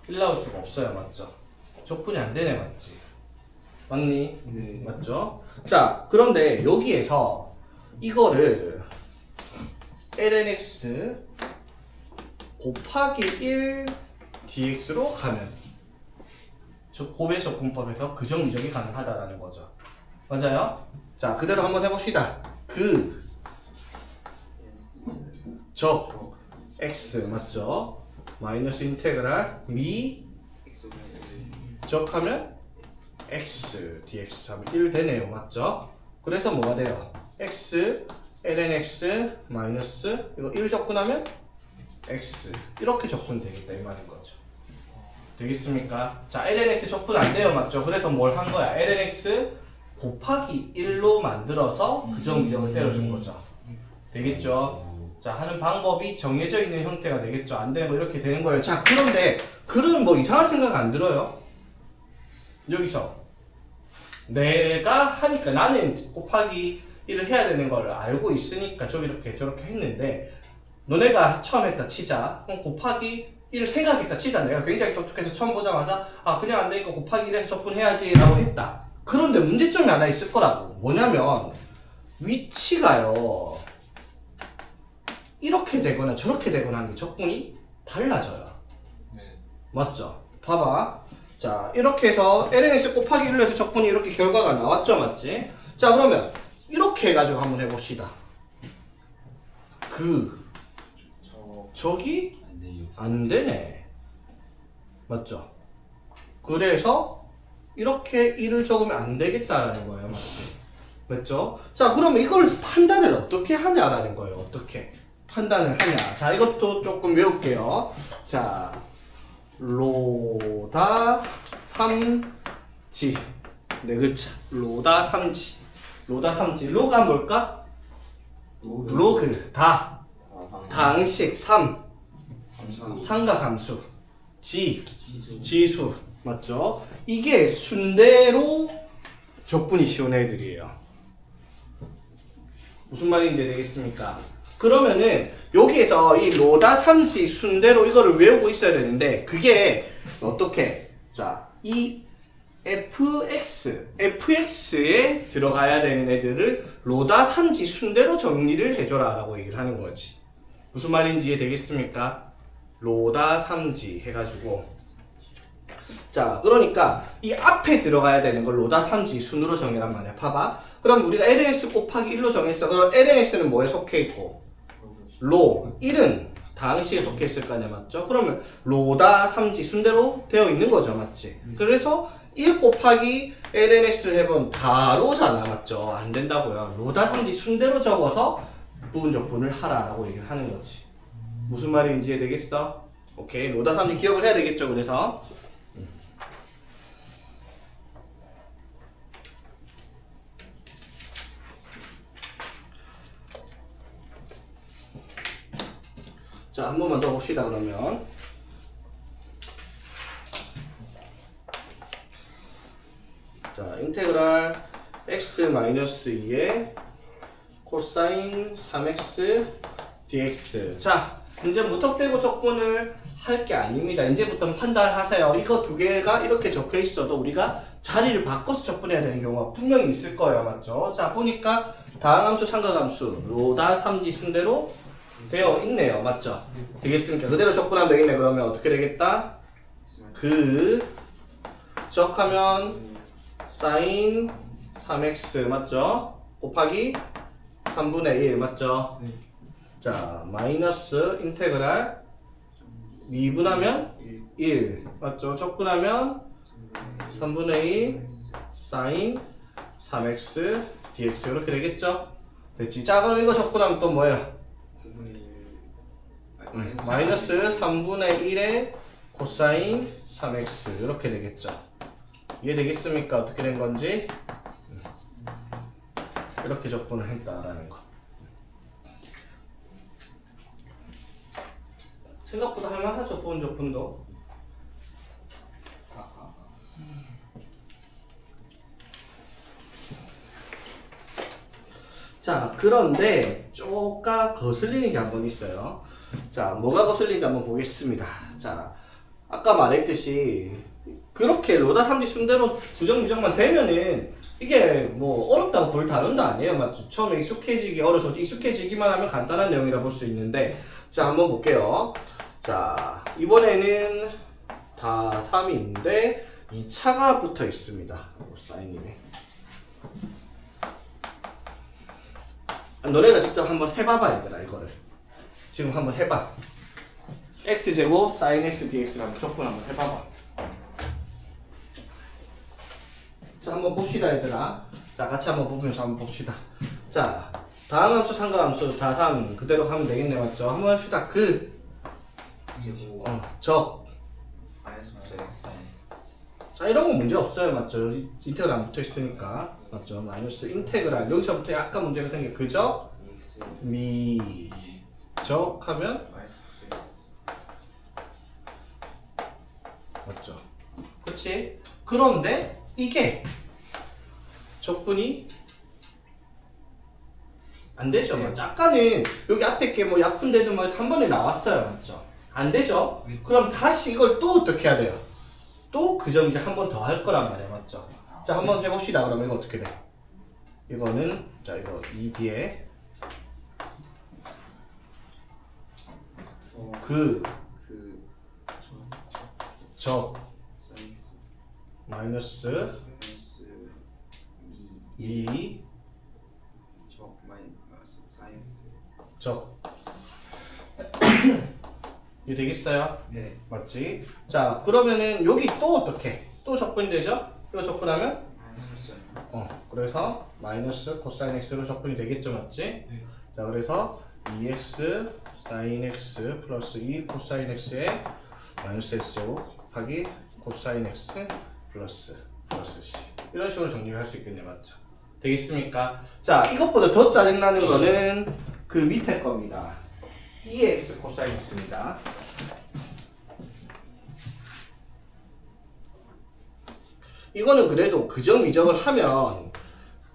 1 나올 수가 없어요 맞죠? 적분이 안 되네 맞지? 맞니? 네. 맞죠? 자 그런데 여기에서 이거를 ln x 곱하기 1 dx로 가면 곱의 적분법에서 그정 미적이 가능하다라는 거죠. 맞아요? 자 그대로 한번 해봅시다. 적 x 맞죠? 마이너스 인테그랄 미 적하면 x dx 하면 1 되네요. 맞죠? 그래서 뭐가 돼요? x ln x 마이너스 이거 1 적분하면 x 이렇게 적분 되겠다 이 말인 거죠. 되겠습니까? 자 ln x 적분 안 돼요. 맞죠? 그래서 뭘 한 거야? ln x 곱하기 1로 만들어서 그정 미적을 때려준 거죠. 되겠죠? 자 하는 방법이 정해져 있는 형태가 되겠죠. 안 되는 거 이렇게 되는 거예요. 자 그런데 글은 뭐 이상한 생각 안 들어요? 여기서 내가 하니까 나는 곱하기 1을 해야 되는 걸 알고 있으니까 좀 이렇게 저렇게 했는데 너네가 처음 했다 치자. 그럼 곱하기 1을 생각했다 치자. 내가 굉장히 똑똑해서 처음 보자마자 그냥 안 되니까 곱하기 1에서 적분해야지 라고 했다. 그런데 문제점이 하나 있을 거라고. 뭐냐면 위치가요 이렇게 되거나 저렇게 되거나 하는 게 적분이 달라져요. 네. 맞죠? 봐봐. 자, 이렇게 해서 lns 곱하기 1로 해서 적분이 이렇게 결과가 나왔죠? 맞지? 자, 그러면 이렇게 해가지고 한번 해봅시다. 저기 안 돼요. 안 되네. 맞죠? 그래서 이렇게 1을 적으면 안 되겠다라는 거예요. 맞지? 맞죠? 자, 그러면 이걸 판단을 어떻게 하냐라는 거예요. 어떻게 판단을 하냐. 자, 이것도 조금 외울게요. 자, 로다 3지. 네 글자. 로다 3지. 로다 3지. 로가 뭘까? 로그. 당식 3. 삼각함수. 지수. 맞죠? 이게 순대로 적분이 쉬운 애들이에요. 무슨 말인지 되겠습니까? 그러면은 여기에서 이 로다 3지 순대로 이거를 외우고 있어야 되는데 그게 어떻게? 자, 이 fx에 들어가야 되는 애들을 로다 3지 순대로 정리를 해줘라 라고 얘기를 하는 거지. 무슨 말인지 이해되겠습니까? 로다 3지 해가지고 자, 그러니까 이 앞에 들어가야 되는 걸 로다 3지 순으로 정의란 말이야. 봐봐. 그럼 우리가 lns 곱하기 1로 정했어. 그럼 lns는 뭐에 속해 있고? 로 1은 다항식에 속해 있을 거 아니야. 맞죠? 그러면 로다 3지 순대로 되어 있는 거죠. 맞지? 그래서 1 곱하기 lns 해본 다로잖아. 맞죠? 안 된다고요. 로다 3지 순대로 적어서 부분적분을 하라라고 얘기를 하는 거지. 무슨 말인지 이해되겠어? 오케이. 로다 3지 기억을 해야 되겠죠. 그래서 자, 한 번만 더 봅시다. 그러면 자, 인테그랄 x-2의 코사인 3x dx. 자, 이제 무턱대고 적분을 할 게 아닙니다. 이제부터 판단을 하세요. 이거 두 개가 이렇게 적혀 있어도 우리가 자리를 바꿔서 적분해야 되는 경우가 분명히 있을 거예요. 맞죠? 자, 보니까 다항함수, 삼각함수, 로다 3지 순대로 되어 있네요. 맞죠? 되겠습니까? 그대로 적분하면 되겠네. 그러면 어떻게 되겠다? 적하면 사인 3x 맞죠? 곱하기 3분의 1 맞죠? 네. 자, 마이너스 인테그랄 미분하면 1 맞죠? 적분하면 3분의 1 사인 3x dx 이렇게 되겠죠? 됐지? 자, 그럼 이거 적분하면 또 뭐예요? 마이너스 3분의 1의 코사인 3x 이렇게 되겠죠. 이해되겠습니까? 어떻게 된 건지 이렇게 적분을 했다라는 거. 생각보다 할만하죠. 부분 적분도. 자, 그런데 쪼까 거슬리는 게 한 번 있어요. 자, 뭐가 거슬리는지 한번 보겠습니다. 자, 아까 말했듯이 그렇게 로다 3지 순대로 부정비정만 되면은 이게 뭐 어렵다고 볼 단어도 아니에요. 맞죠? 처음에 익숙해지기 어려서 익숙해지기만 하면 간단한 내용이라 볼 수 있는데 자, 한번 볼게요. 자, 이번에는 다 3인데 2차가 붙어 있습니다. 사인이네. 너네가 직접 한번 해봐봐 얘들아. 이거를 지금 한번 해봐. x제곱 sin x dx라는 적분 한번 해봐봐. 자, 한번 봅시다 얘들아. 자, 같이 한번 보면서 한번 봅시다. 자, 다항함수 삼각함수 다 3 그대로 하면 되겠네. 맞죠? 한번 합시다. 적. 자, 이런 건 문제 없어요. 맞죠? 인테그랄 안 붙어 있으니까. 맞죠? 마이너스 인테그랄. 여기서부터 약간 문제가 생겨. 그죠? 적 하면 맞죠? 그렇지? 그런데 이게 적분이 안 되죠. 맞죠? 아까는 여기 앞에 게 뭐 약분되든 뭐 한 번에 나왔어요. 맞죠? 안 되죠? 그럼 다시 이걸 또 어떻게 해야 돼요? 또 그 점 이제 한 번 더 할 거란 말이에요. 맞죠? 자, 한번 해봅시다. 그러면 이거 어떻게 돼? 이거는 자, 이거 2D에 그 그 적 사이닉스 마이너스 마이너스 2 적 마이너스 사이닉스. 적 이거 되겠어요? 네. 맞지? 자 그러면은 여기 또 어떻게? 또 적분이 되죠? 이거 적분하면 그래서 마이너스 코사인 x로 적분이 되겠죠, 맞지? 네. 자 그래서 2x 사인 x 플러스 2 코사인 x에 마이너스 x 곱하기 코사인 x 플러스 c 이런 식으로 정리를 할 수 있겠네, 맞죠? 되겠습니까? 자 이것보다 더 짜증나는 거는 그 밑에 겁니다. 2x 코사인 x입니다. 이거는 그래도 그정 이적을 하면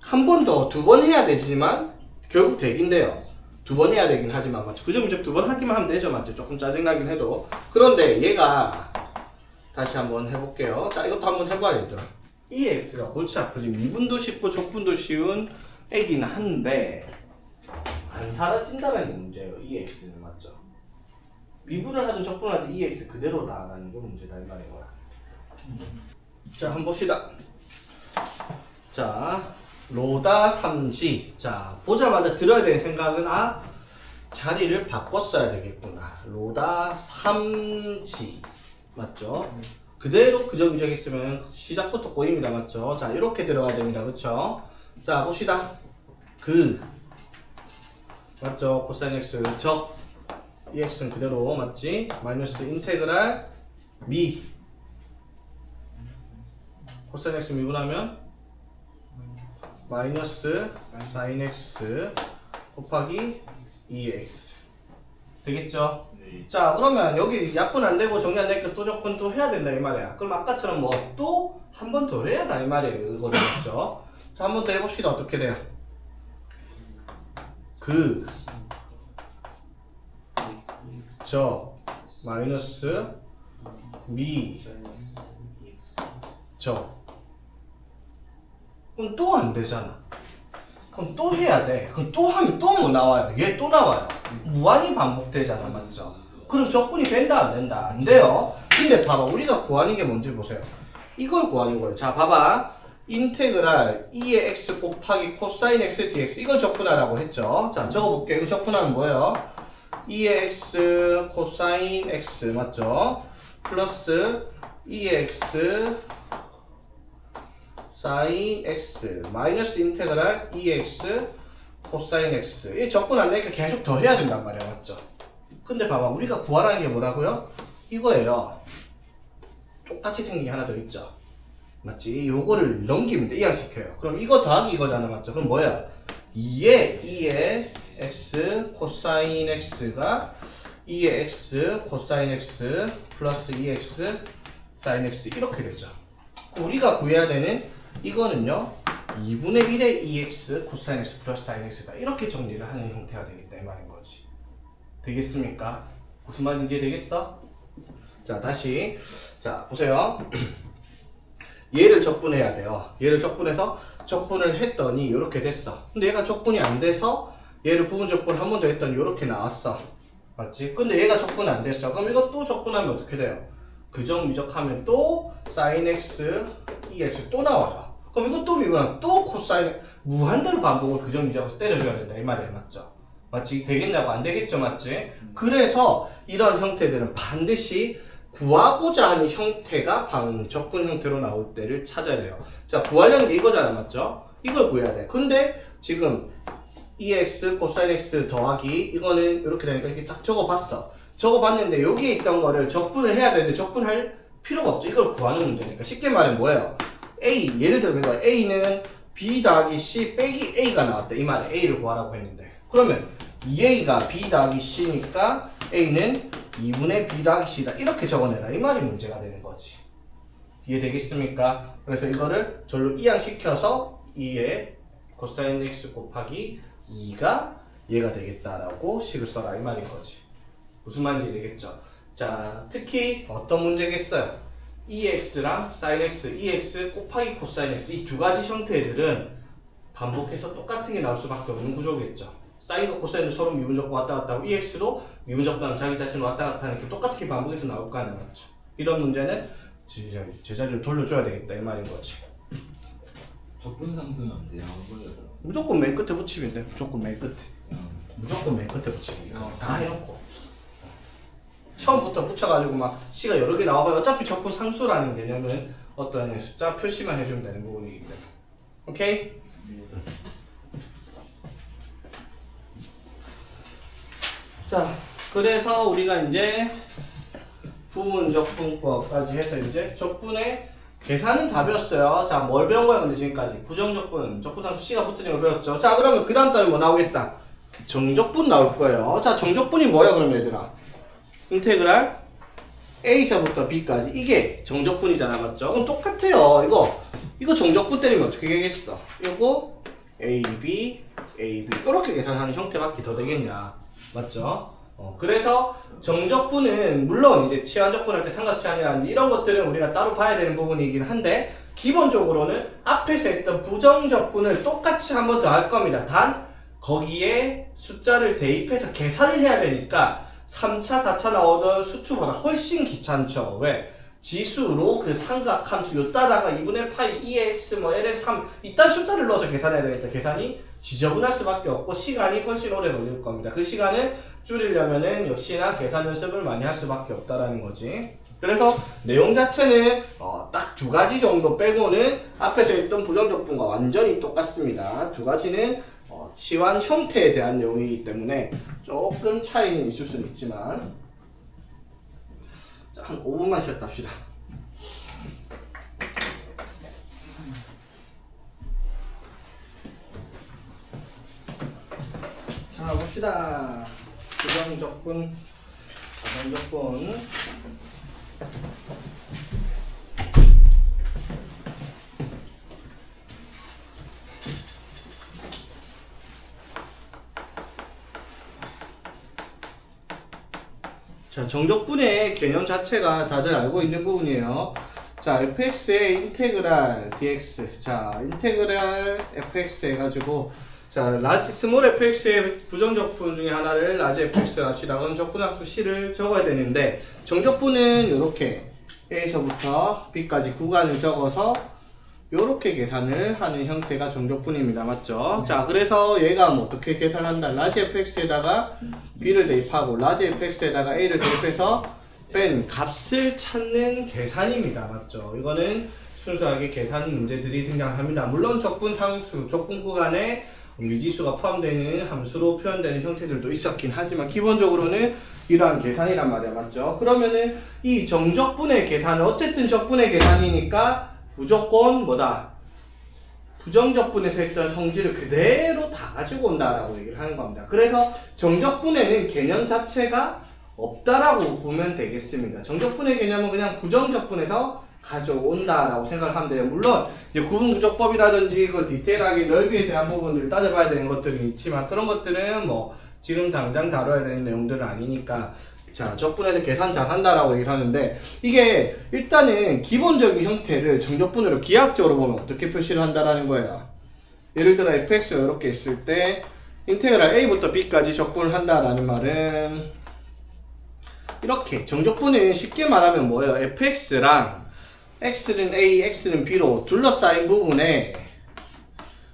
한 번 더, 두 번 해야 되지만 결국 되긴데요. 두 번 해야 되긴 하지만 맞죠? 그정 이적 두 번 하기만 하면 되죠, 맞죠? 조금 짜증나긴 해도. 그런데 얘가 다시 한번 해볼게요. 자 이것도 한번 해봐야죠. 이 x가 골치 아프지. 미분도 쉽고 족분도 쉬운 애긴 한데 안 사라진다는 게 문제예요. 이 x는 맞죠? 미분을 하든 족분을 하든 이 x 그대로다라는 게 문제다 이 말인 거야. 자 한번 봅시다. 자 로다 3지. 자 보자마자 들어야 되는 생각은 자리를 바꿨어야 되겠구나. 로다 3지 맞죠? 그대로 그정이적 있으면 시작부터 꼬입니다, 맞죠? 자 이렇게 들어가야 됩니다, 그쵸? 자 봅시다. 그 맞죠? 코사인 x 적 이 x는 그대로 맞지? 마이너스 인테그랄 미 코사인 x 미분하면 마이너스 사인 x 곱하기 2x 되겠죠? 네. 자 그러면 여기 약분 안 되고 정리 안 되니까 또 적분 또 해야 된다 이 말이야. 그럼 아까처럼 뭐 또 한 번 더 해야 한다 이 말이에요. 이거 맞죠? 자 한 번 더 해봅시다. 어떻게 돼요? 그 저 마이너스 미 저 그럼 또 안 되잖아. 그럼 또 해야 돼. 그럼 또 하면 또 뭐 나와요? 얘 또 나와요. 무한히 반복되잖아, 맞죠? 그럼 적분이 된다, 안 된다? 안 돼요. 근데 봐봐, 우리가 구하는 게 뭔지 보세요. 이걸 구하는 거예요. 자, 봐봐. 인테그랄 2의 x 곱하기 코사인 x dx 이걸 적분하라고 했죠. 자, 적어볼게요. 이거 적분하면 뭐예요? 2의 x 코사인 x 맞죠? 플러스 2의 x 사인 x 마이너스 인테그랄 2x 코사인 x 이 적분 안 되니까 계속 더 해야 된단 말이야, 맞죠? 근데 봐봐, 우리가 구하라는 게 뭐라고요? 이거예요. 똑같이 생긴 게 하나 더 있죠, 맞지? 요거를 넘기면 돼, 이항시켜요. 그럼 이거 더하기 이거잖아, 맞죠? 그럼 뭐야? 2의 x 코사인 x가 2의 x 코사인 x 플러스 2x 사인 x 이렇게 되죠. 우리가 구해야 되는 이거는요 2분의 1의 2x 코사인 x 플러스 사인 x다 이렇게 정리를 하는 형태가 되겠다 이 말인 거지. 되겠습니까? 무슨 말인지 이해되겠어? 자 다시 자 보세요. 얘를 적분해야 돼요. 얘를 적분해서 적분을 했더니 이렇게 됐어. 근데 얘가 적분이 안 돼서 얘를 부분 적분 한 번 더 했더니 이렇게 나왔어, 맞지? 근데 얘가 적분이 안 됐어. 그럼 이거 또 적분하면 어떻게 돼요? 그정 미적하면 또 사인 x 2x 또 나와요. 그럼 이것도 미분하면 또 코사인 무한대로 반복을 그정 미적으로 때려줘야 된다 이 말이에요, 맞죠? 맞지? 되겠냐고? 안 되겠죠, 맞지? 그래서 이런 형태들은 반드시 구하고자 하는 형태가 적분 형태로 나올 때를 찾아야 돼요. 자, 구하려는 게 이거잖아, 맞죠? 이걸 구해야 돼. 근데 지금 2x 코사인 x 더하기 이거는 이렇게 되니까 이렇게 딱 적어봤어. 적어봤는데 여기에 있던 거를 적분을 해야 되는데 적분할 필요가 없죠. 이걸 구하는 문제니까. 쉽게 말하면 뭐예요? A, 예를 들면 이거 A는 B 더하기 C 빼기 A가 나왔다. 이 말에 A를 구하라고 했는데 그러면 2A가 B 더하기 C니까 A는 2분의 B 더하기 C다. 이렇게 적어내라. 이 말이 문제가 되는 거지. 이해되겠습니까? 그래서 이거를 절로 이항시켜서 2의 코사인 X 곱하기 2가 얘가 되겠다라고 식을 써라. 이 말인 거지. 무슨 말인지 되겠죠? 자, 특히 어떤 문제겠어요? 2x랑 sin x, 2x 곱하기 코사인 x 이 두 가지 형태들은 반복해서 똑같은 게 나올 수밖에 없는 구조겠죠. 사인과 코사인도 서로 미분적분 왔다 갔다 하고 EX도 미분적분하면 자기 자신을 왔다 갔다 하는 게 똑같게 반복해서 나올 거 아니야, 맞죠? 이런 문제는 제자리를 돌려줘야 되겠다 이 말인 거지. 적분상수는 안 돼요. 안 걸려요. 무조건 맨 끝에 붙이면 돼. 무조건 맨 끝에. 무조건 맨 끝에 붙이면 돼. 다 해놓고 처음부터 붙여가지고 막 C가 여러 개 나와서 어차피 적분 상수라는 개념은 어떤 숫자 표시만 해주면 되는 부분이기 때문에. 오케이? 자, 그래서 우리가 이제 부분적분법까지 해서 이제 적분의 계산은 다 배웠어요. 자, 뭘 배운 거야, 근데 지금까지? 부정적분, 적분상수 C가 붙으는 걸 배웠죠. 자, 그러면 그 다음 달에 뭐 나오겠다? 정적분 나올 거예요. 자, 정적분이 뭐야, 그럼 얘들아? 인테그랄 A서부터 B까지. 이게 정적분이잖아, 맞죠? 그럼 똑같아요. 이거 정적분 때리면 어떻게 되겠어? 이거 AB, AB. 이렇게 계산하는 형태밖에 더 되겠냐. 맞죠? 그래서 정적분은 물론 이제 치환적분할 때 삼각치환이라든지 이런 것들은 우리가 따로 봐야 되는 부분이긴 한데 기본적으로는 앞에서 했던 부정적분을 똑같이 한 번 더 할 겁니다. 단 거기에 숫자를 대입해서 계산을 해야 되니까 3차, 4차 나오던 수투보다 훨씬 귀찮죠. 왜? 지수로 그 삼각함수 요따다가 2분의 파이 2x 뭐 ln 3 이딴 숫자를 넣어서 계산해야 되니까 계산이 지저분할 수밖에 없고 시간이 훨씬 오래 걸릴 겁니다. 그 시간을 줄이려면은 역시나 계산 연습을 많이 할 수밖에 없다라는 거지. 그래서 내용 자체는 딱 두 가지 정도 빼고는 앞에서 했던 부정적분과 완전히 똑같습니다. 두 가지는 치환 형태에 대한 내용이기 때문에 조금 차이는 있을 수는 있지만 자, 한 5분만 쉬었다 합시다. 자, 봅시다. 부정적분, 가정적분. 자, 정적분의 개념 자체가 다들 알고 있는 부분이에요. 자, fx의 인테그랄 dx. 자, 인테그랄 fx 해가지고 자, 스몰 fx의 부정적분 중에 하나를 라지 fx를 합시다. 그럼 적분함수 c를 적어야 되는데 정적분은 이렇게 a서부터 b까지 구간을 적어서 요렇게 계산을 하는 형태가 정적분입니다. 맞죠? 자, 그래서 얘가 뭐 어떻게 계산한다? 라지 fx에다가 b를 대입하고 라지 fx에다가 a를 대입해서 뺀 값을 찾는 계산입니다. 맞죠? 이거는 순수하게 계산 문제들이 등장합니다. 물론 적분 상수, 적분 구간에 미지수가 포함되는 함수로 표현되는 형태들도 있었긴 하지만 기본적으로는 이러한 계산이란 말이야. 맞죠? 그러면은 이 정적분의 계산은 어쨌든 적분의 계산이니까 무조건 뭐다? 부정적분에서 했던 성질을 그대로 다 가지고 온다라고 얘기를 하는 겁니다. 그래서 정적분에는 개념 자체가 없다라고 보면 되겠습니다. 정적분의 개념은 그냥 부정적분에서 가져온다라고 생각을 하면 돼요. 물론 이제 구분구조법이라든지 그 디테일하게 넓이에 대한 부분들을 따져봐야 되는 것들이 있지만 그런 것들은 뭐 지금 당장 다뤄야 되는 내용들은 아니니까 자, 적분에서 계산 잘 한다라고 얘기를 하는데 이게 일단은 기본적인 형태를 정적분으로 기하학적으로 보면 어떻게 표시를 한다라는 거예요. 예를 들어 fx가 이렇게 있을 때 인테그랄 a부터 b까지 적분을 한다라는 말은 이렇게 정적분은 쉽게 말하면 뭐예요? fx랑 x는 a, x는 b로 둘러싸인 부분에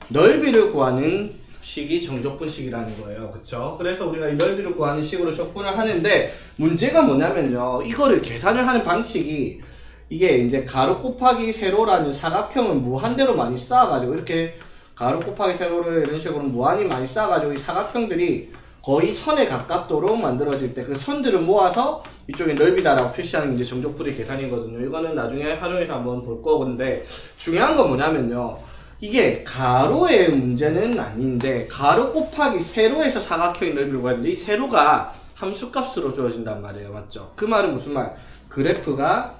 넓이를 구하는 식이 정적분식이라는 거예요. 그쵸? 그래서 우리가 이 넓이를 구하는 식으로 적분을 하는데 문제가 뭐냐면요. 이거를 계산을 하는 방식이 이게 이제 가로 곱하기 세로라는 사각형을 무한대로 많이 쌓아가지고 이렇게 가로 곱하기 세로를 이런 식으로 무한히 많이 쌓아가지고 이 사각형들이 거의 선에 가깝도록 만들어질 때 그 선들을 모아서 이쪽에 넓이다라고 표시하는 게 이제 정적분의 계산이거든요. 이거는 나중에 활용해서 한번 볼 거건데 중요한 건 뭐냐면요. 이게 가로의 문제는 아닌데 가로 곱하기 세로에서 사각형의 넓이를 구하는데 이 세로가 함수값으로 주어진단 말이에요. 맞죠? 그 말은 무슨 말? 그래프가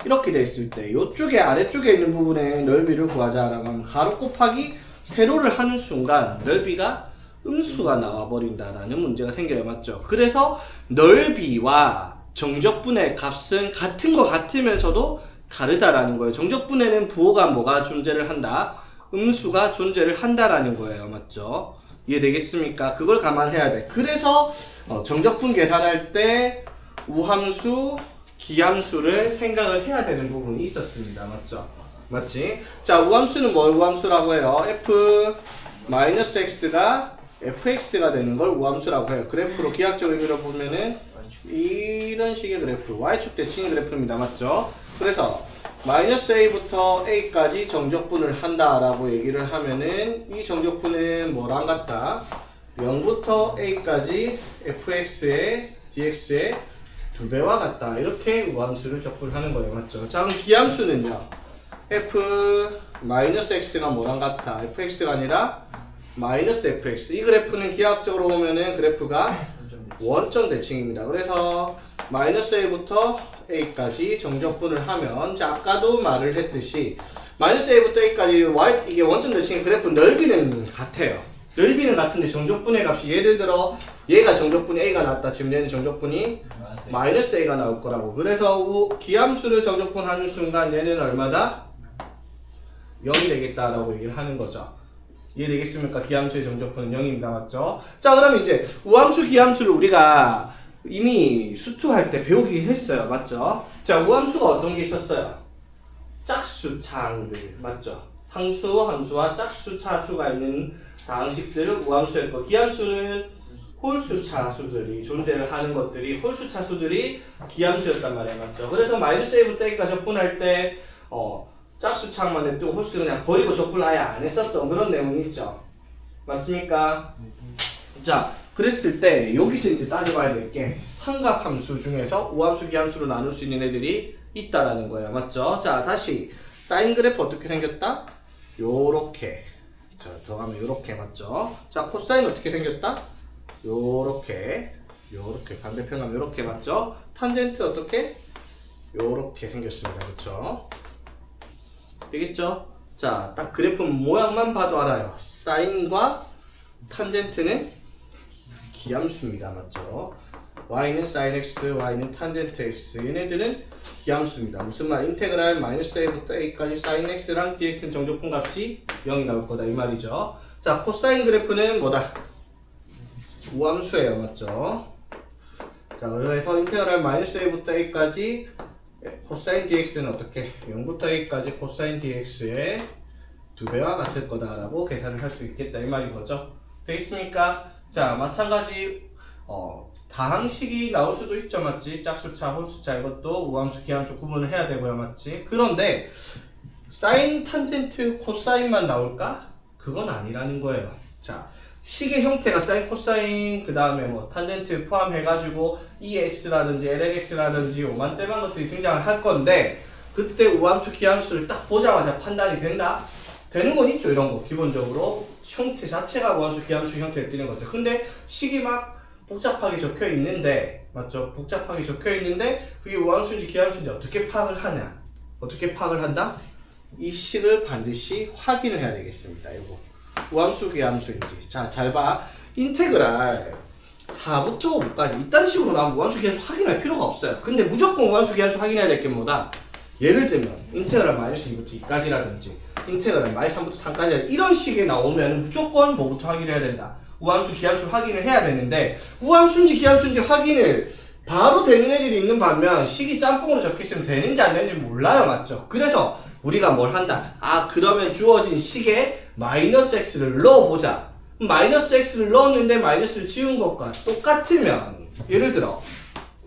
이렇게 돼 있을 때 이쪽에 아래쪽에 있는 부분의 넓이를 구하자라고 하면 가로 곱하기 세로를 하는 순간 넓이가 음수가 나와버린다라는 문제가 생겨요. 맞죠? 그래서 넓이와 정적분의 값은 같은 것 같으면서도 다르다라는 거예요. 정적분에는 부호가 뭐가 존재를 한다? 음수가 존재를 한다라는 거예요. 맞죠? 이해되겠습니까? 그걸 감안해야 돼. 그래서 정적분 계산할 때 우함수, 기함수를 생각을 해야 되는 부분이 있었습니다. 맞죠? 맞지? 자, 우함수는 뭘 우함수라고 해요? f-x가 fx가 되는 걸 우함수라고 해요. 그래프로 기하학적으로 그려보면은 이런 식의 그래프, y축 대칭 그래프입니다. 맞죠? 그래서 -a부터 a까지 정적분을 한다라고 얘기를 하면은 이 정적분은 뭐랑 같다? 0부터 a까지 fx의 dx의 2배와 같다. 이렇게 우함수를 적분하는 거예요. 맞죠? 자, 그럼 기함수는요? f-x가 뭐랑 같아? fx가 아니라 -fx. 이 그래프는 기하학적으로 보면은 그래프가 원점 대칭입니다. 그래서 -a부터 a까지 정적분을 하면, 자, 아까도 말을 했듯이 -a부터 a까지 이게 원점 대칭의 그래프 넓이는 같아요. 넓이는 같은데 정적분의 값이, 예를 들어 얘가 정적분이 a가 나왔다. 지금 얘는 정적분이 -a가 나올 거라고. 그래서 기함수를 정적분하는 순간 얘는 얼마다? 0이 되겠다라고 얘기를 하는 거죠. 이해되겠습니까? 기함수의 정적분은 0입니다. 맞죠? 자, 그럼 이제 우함수, 기함수를 우리가 이미 수투할 때 배우긴 했어요. 맞죠? 자, 우함수가 어떤 게 있었어요? 짝수차항들. 맞죠? 상수, 함수와 짝수차수가 있는 다항식들을 우함수였고, 기함수는 홀수차수들이 존재를 하는 것들이, 홀수차수들이 기함수였단 말이에요. 맞죠? 그래서 -a부터 a까지 적분할 때 짝수차항만 냅두고 홀수 그냥 버리고 적분 아예 안 했었던 그런 내용이 있죠. 맞습니까? 자, 그랬을 때 여기서 이제 따져봐야 될 게 삼각함수 중에서 우함수, 기함수로 나눌 수 있는 애들이 있다라는 거예요. 맞죠? 자, 다시 사인 그래프 어떻게 생겼다? 요렇게. 자, 더 가면 요렇게. 맞죠? 자, 코사인 어떻게 생겼다? 요렇게. 요렇게. 반대편 가면 요렇게. 맞죠? 탄젠트 어떻게? 요렇게 생겼습니다. 그쵸? 되겠죠? 자, 딱 그래프 모양만 봐도 알아요. 사인과 탄젠트는 기함수입니다. 맞죠? y는 sin x, y는 탄젠트 x. 얘네들은 기함수입니다. 무슨 말? 인테그랄 -a부터 a까지 sin x랑 dx는 정적분 값이 0이 나올 거다. 이 말이죠. 자, 코사인 그래프는 뭐다? 우함수예요. 맞죠? 자, 그래서 인테그랄 -a부터 a까지 코사인 dx는 어떻게? 0부터 a까지 코사인 dx의 2배와 같을 거다라고 계산을 할 수 있겠다. 이 말인 거죠. 되겠습니까? 자, 마찬가지 다항식이 나올 수도 있죠. 맞지? 짝수차, 홀수차 이것도 우함수, 기함수 구분을 해야 되고요. 맞지? 그런데 사인, 탄젠트, 코사인만 나올까? 그건 아니라는 거예요. 자, 식의 형태가 사인, 코사인, 그 다음에 뭐 탄젠트 포함해가지고 EX라든지 LLX라든지 오만때만 것들이 등장을 할 건데, 그때 우함수, 기함수를 딱 보자마자 판단이 된다? 되는 건 있죠. 이런 거 기본적으로 형태 자체가 우함수, 기함수 형태를 띠는 거죠. 근데 식이 막 복잡하게 적혀 있는데, 맞죠? 복잡하게 적혀 있는데 그게 우함수인지 기함수인지 어떻게 파악을 하냐? 어떻게 파악을 한다? 이 식을 반드시 확인을 해야 되겠습니다. 이거 우함수, 기함수인지. 자, 잘 봐. 인테그랄 4부터 5까지 이딴 식으로 나오면 우함수, 기함수 확인할 필요가 없어요. 근데 무조건 우함수, 기함수 확인해야 될 게 뭐다? 예를 들면 인테그랄 -2부터 2까지라든지 인테그랄 -3부터 3까지 이런 식에 나오면 무조건 뭐부터 확인해야 된다? 우함수, 기함수 확인을 해야 되는데, 우함수인지 기함수인지 확인을 바로 되는 애들이 있는 반면 식이 짬뽕으로 적혀있으면 되는지 안 되는지 몰라요. 맞죠? 그래서 우리가 뭘 한다? 아, 그러면 주어진 식에 -x를 넣어보자. -x를 넣었는데 마이너스를 지운 것과 똑같으면, 예를 들어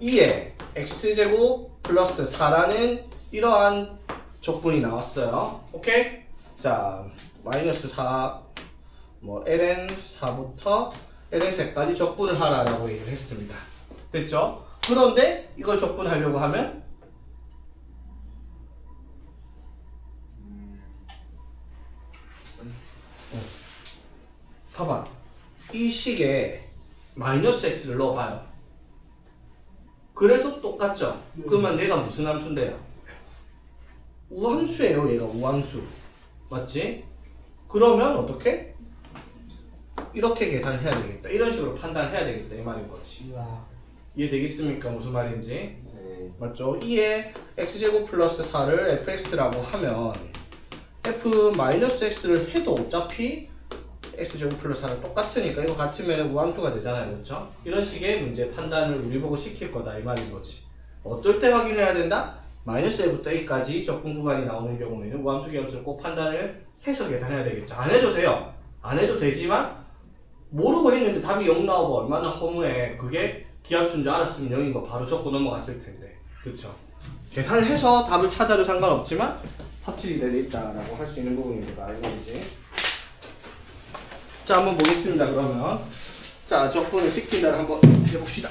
2에 x제곱 플러스 4라는 이러한 적분이 나왔어요. 오케이? 자, -4 ln 4부터 ln 3까지 적분을 하라라고 얘기를 했습니다. 됐죠? 그런데 이걸 적분하려고 하면 봐봐. 이 식에 -x를 넣어봐요. 그래도 똑같죠? 그러면 얘가 무슨 함수인데요? 우함수예요. 얘가 우함수. 맞지? 그러면 어떻게? 이렇게 계산을 해야 되겠다. 이런 식으로 판단을 해야 되겠다. 이 말인 거지. 이해되겠습니까? 무슨 말인지? 네. 맞죠? 2에 x제곱 플러스 4를 fx라고 하면 f-x를 해도 어차피 x제곱 플러스 4는 똑같으니까 이거 같으면 무함수가 되잖아요. 그렇죠? 이런 식의 문제 판단을 우리 보고 시킬 거다 이 말인 거지. 어떨 때 확인해야 된다? 마이너스 a부터 a까지 적분 구간이 나오는 경우에는 무함수 계함수를 꼭 판단을 해서 계산해야 되겠죠. 안 해도 돼요. 안 해도 되지만 모르고 했는데 답이 0 나오고 얼마나 허무해. 그게 기하수인 줄 알았으면 0인 거 바로 적고 넘어갔을 텐데. 그렇죠? 계산을 해서 답을 찾아도 상관없지만 삽질이 되어 있다라고 할 수 있는 부분입니다. 알겠지? 자, 한번 보겠습니다. 그러면 자, 적분을 시킨다를 한번 해봅시다.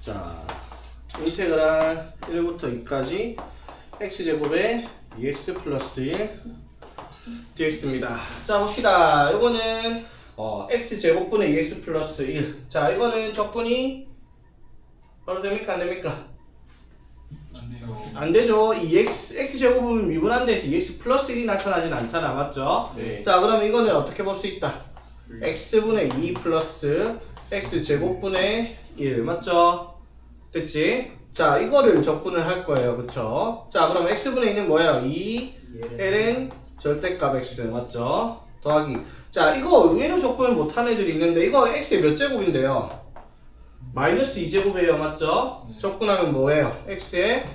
자, 인테그랄 1부터 2까지 x제곱에 2x 플러스 1 dx입니다. 자, 봅시다. 이거는 x제곱분의 2x 플러스 1. 자, 이거는 적분이 바로 됩니까? 안 됩니까? 안 돼요. 안 되죠. 이 x제곱은 미분한데 2x 플러스 1이 나타나진 않잖아. 맞죠? 네. 자, 그럼 이거는 어떻게 볼 수 있다? x분의 2 플러스 x제곱분의 1. 맞죠? 됐지? 자, 이거를 적분을 할 거예요. 그쵸? 자, 그럼 x분의 2는 뭐예요? 2ln 절대값 x. 맞죠? 더하기. 자, 이거 의외로 적분을 못한 애들이 있는데 이거 x의 몇 제곱인데요? 마이너스 2제곱이에요. 맞죠? 적분하면 뭐예요? x의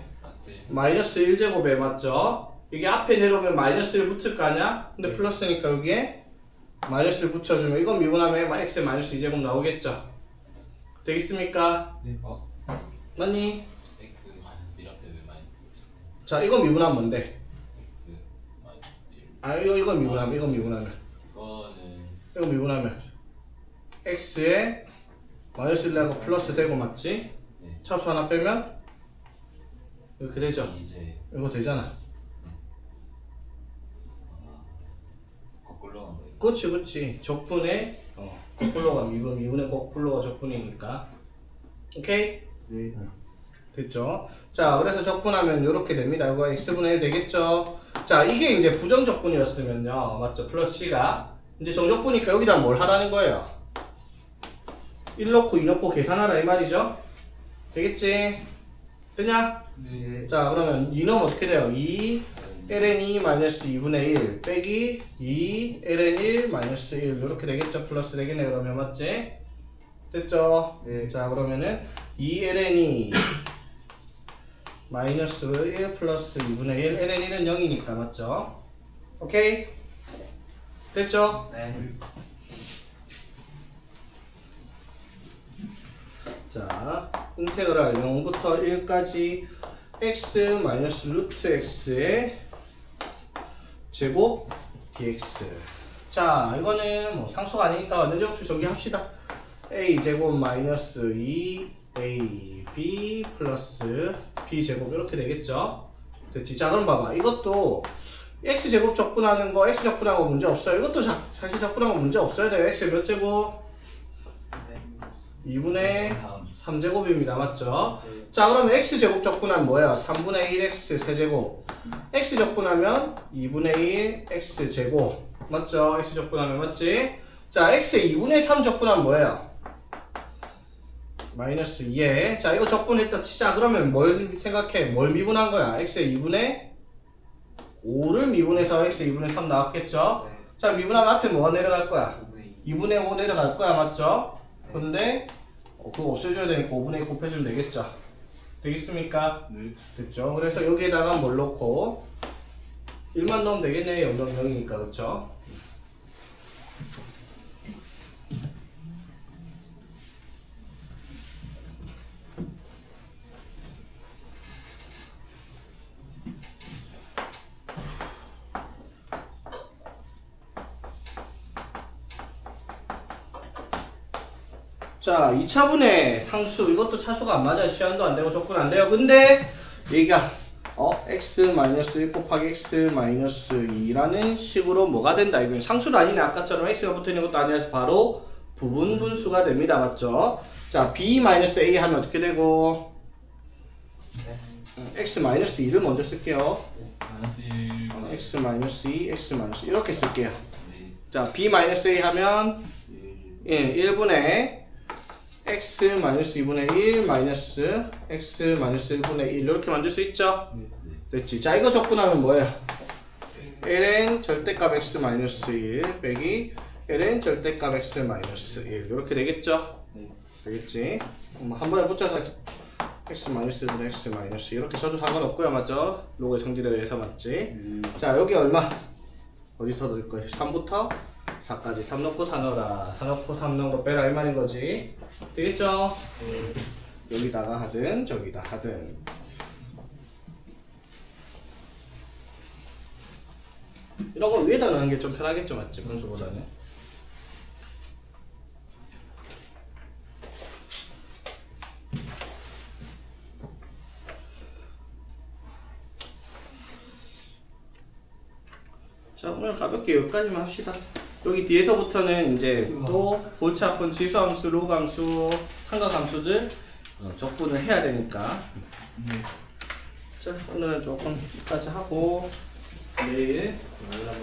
마이너스 1제곱에 맞죠? 이게 앞에 내려오면 마이너스를 붙을 거 아니야? 근데 플러스니까 여기에 마이너스를 붙여주면 이건 미분하면 x의 마이너스 2제곱 나오겠죠? 되겠습니까? 네. 맞니? x 마이너스 1 앞에 왜 마이너스? 자, 이건 미분하면 뭔데? x 마이너스 1. 아, 이건 미분하면, 이건 미분하면. 이건 미분하면 x에 마이너스 1하고 플러스 되고 맞지? 네. 차수 하나 빼면 이렇게 되죠? 이제 이거 되잖아. 거꾸로 간 거예요. 그치. 적분에 거꾸로가 미분의 거꾸로가 적분이니까. 오케이? 네. 됐죠? 자, 그래서 적분하면 이렇게 됩니다. 이거 x분의 1 되겠죠? 자, 이게 이제 부정적분이었으면요. 맞죠? 플러스 c가. 이제 정적분이니까 여기다 뭘 하라는 거예요? 1 넣고 2 넣고 계산하라 이 말이죠? 되겠지? 되냐? 네. 자, 그러면 2 넣으면 어떻게 돼요? 2 ln 2 마이너스 2분의 1 빼기 2 ln 1 마이너스 1 이렇게 되겠죠? 플러스 되겠네 그러면 맞지? 됐죠? 네. 자, 그러면은 2 ln 2 마이너스 1 플러스 2분의 1 ln 1은 0이니까 맞죠? 오케이? 됐죠? 네. 자, 인테그랄 0부터 1까지 x 마이너스 루트 x의 제곱 dx. 자, 이거는 뭐 상수가 아니니까 원자제곱수 정리합시다. a 제곱 마이너스 2 ab 플러스 b 제곱 이렇게 되겠죠? 됐지? 자, 그럼 봐봐. 이것도 x 제곱 적분하는 거, x 적분하는 거 문제 없어요. 이것도 사실 적분하는 거 문제 없어야 돼요. x 몇 제곱? 2분의 3제곱입니다. 맞죠? 네. 자, 그러면 x제곱 적분하면 뭐예요? 3분의 1x 세제곱. x 적분하면 2분의 1 x제곱. 맞죠? x 적분하면 맞지? 자, x에 2분의 3 적분하면 뭐예요? 마이너스 2에. 자, 이거 적분했다 치자. 그러면 뭘 생각해? 뭘 미분한 거야? x에 2분의 5를 미분해서 x에 2분의 3 나왔겠죠? 네. 자, 미분하면 앞에 뭐가 내려갈 거야? 5분의 2분의 5 내려갈 거야. 맞죠? 근데 그거 없애줘야 되니까 5분의 2 곱해주면 되겠죠? 되겠습니까? 네. 됐죠? 그래서 여기에다가 뭘 넣고 1만 넣으면 되겠네. 0, 0, 0이니까 그렇죠? 자, 2차분의 상수 이것도 차수가 안 맞아요. 시한도 안 되고 적분 안 돼요. 근데 얘가 x-1 곱하기 x-2라는 식으로 뭐가 된다. 이건 상수도 아니네. 아까처럼 x가 붙어있는 것도 아니라서 바로 부분 분수가 됩니다. 맞죠? 자, b-a 하면 어떻게 되고 x-2를 먼저 쓸게요. 마이너스 1. x-2, x- 이렇게 쓸게요. 네. 자, b-a 하면 1. 1분의 x 마이너스 2분의 1 마이너스 x 마이너스 1분의 1 이렇게 만들 수 있죠? 네. 됐지. 자, 이거 적분하면 뭐예요? ln 절대값 x 마이너스 1 빼기 ln 절대값 x 마이너스 1 이렇게 되겠죠? 네. 되겠지? 한 번에 붙여서 x 마이너스 1분의 x 마이너스 이렇게 써도 상관없고요, 맞죠? 로그의 성질에 의해서 맞지? 자, 여기 얼마? 어디서 넣을 거예요? 3부터 4까지 3 넣고 4 넣어라. 4 넣고 3 넣은 거 빼라 이 말인 거지. 되겠죠? 여기다가 하든 저기다 하든. 이런 거 위에다 넣는 게 좀 편하겠죠, 맞지? 분수보다는. 자, 오늘 가볍게 여기까지만 합시다. 여기 뒤에서부터는 이제 또 골치 아픈 지수함수, 로그함수, 삼각함수들 적분을 해야 되니까. 자, 오늘은 조금 여기까지 하고 내일 연락을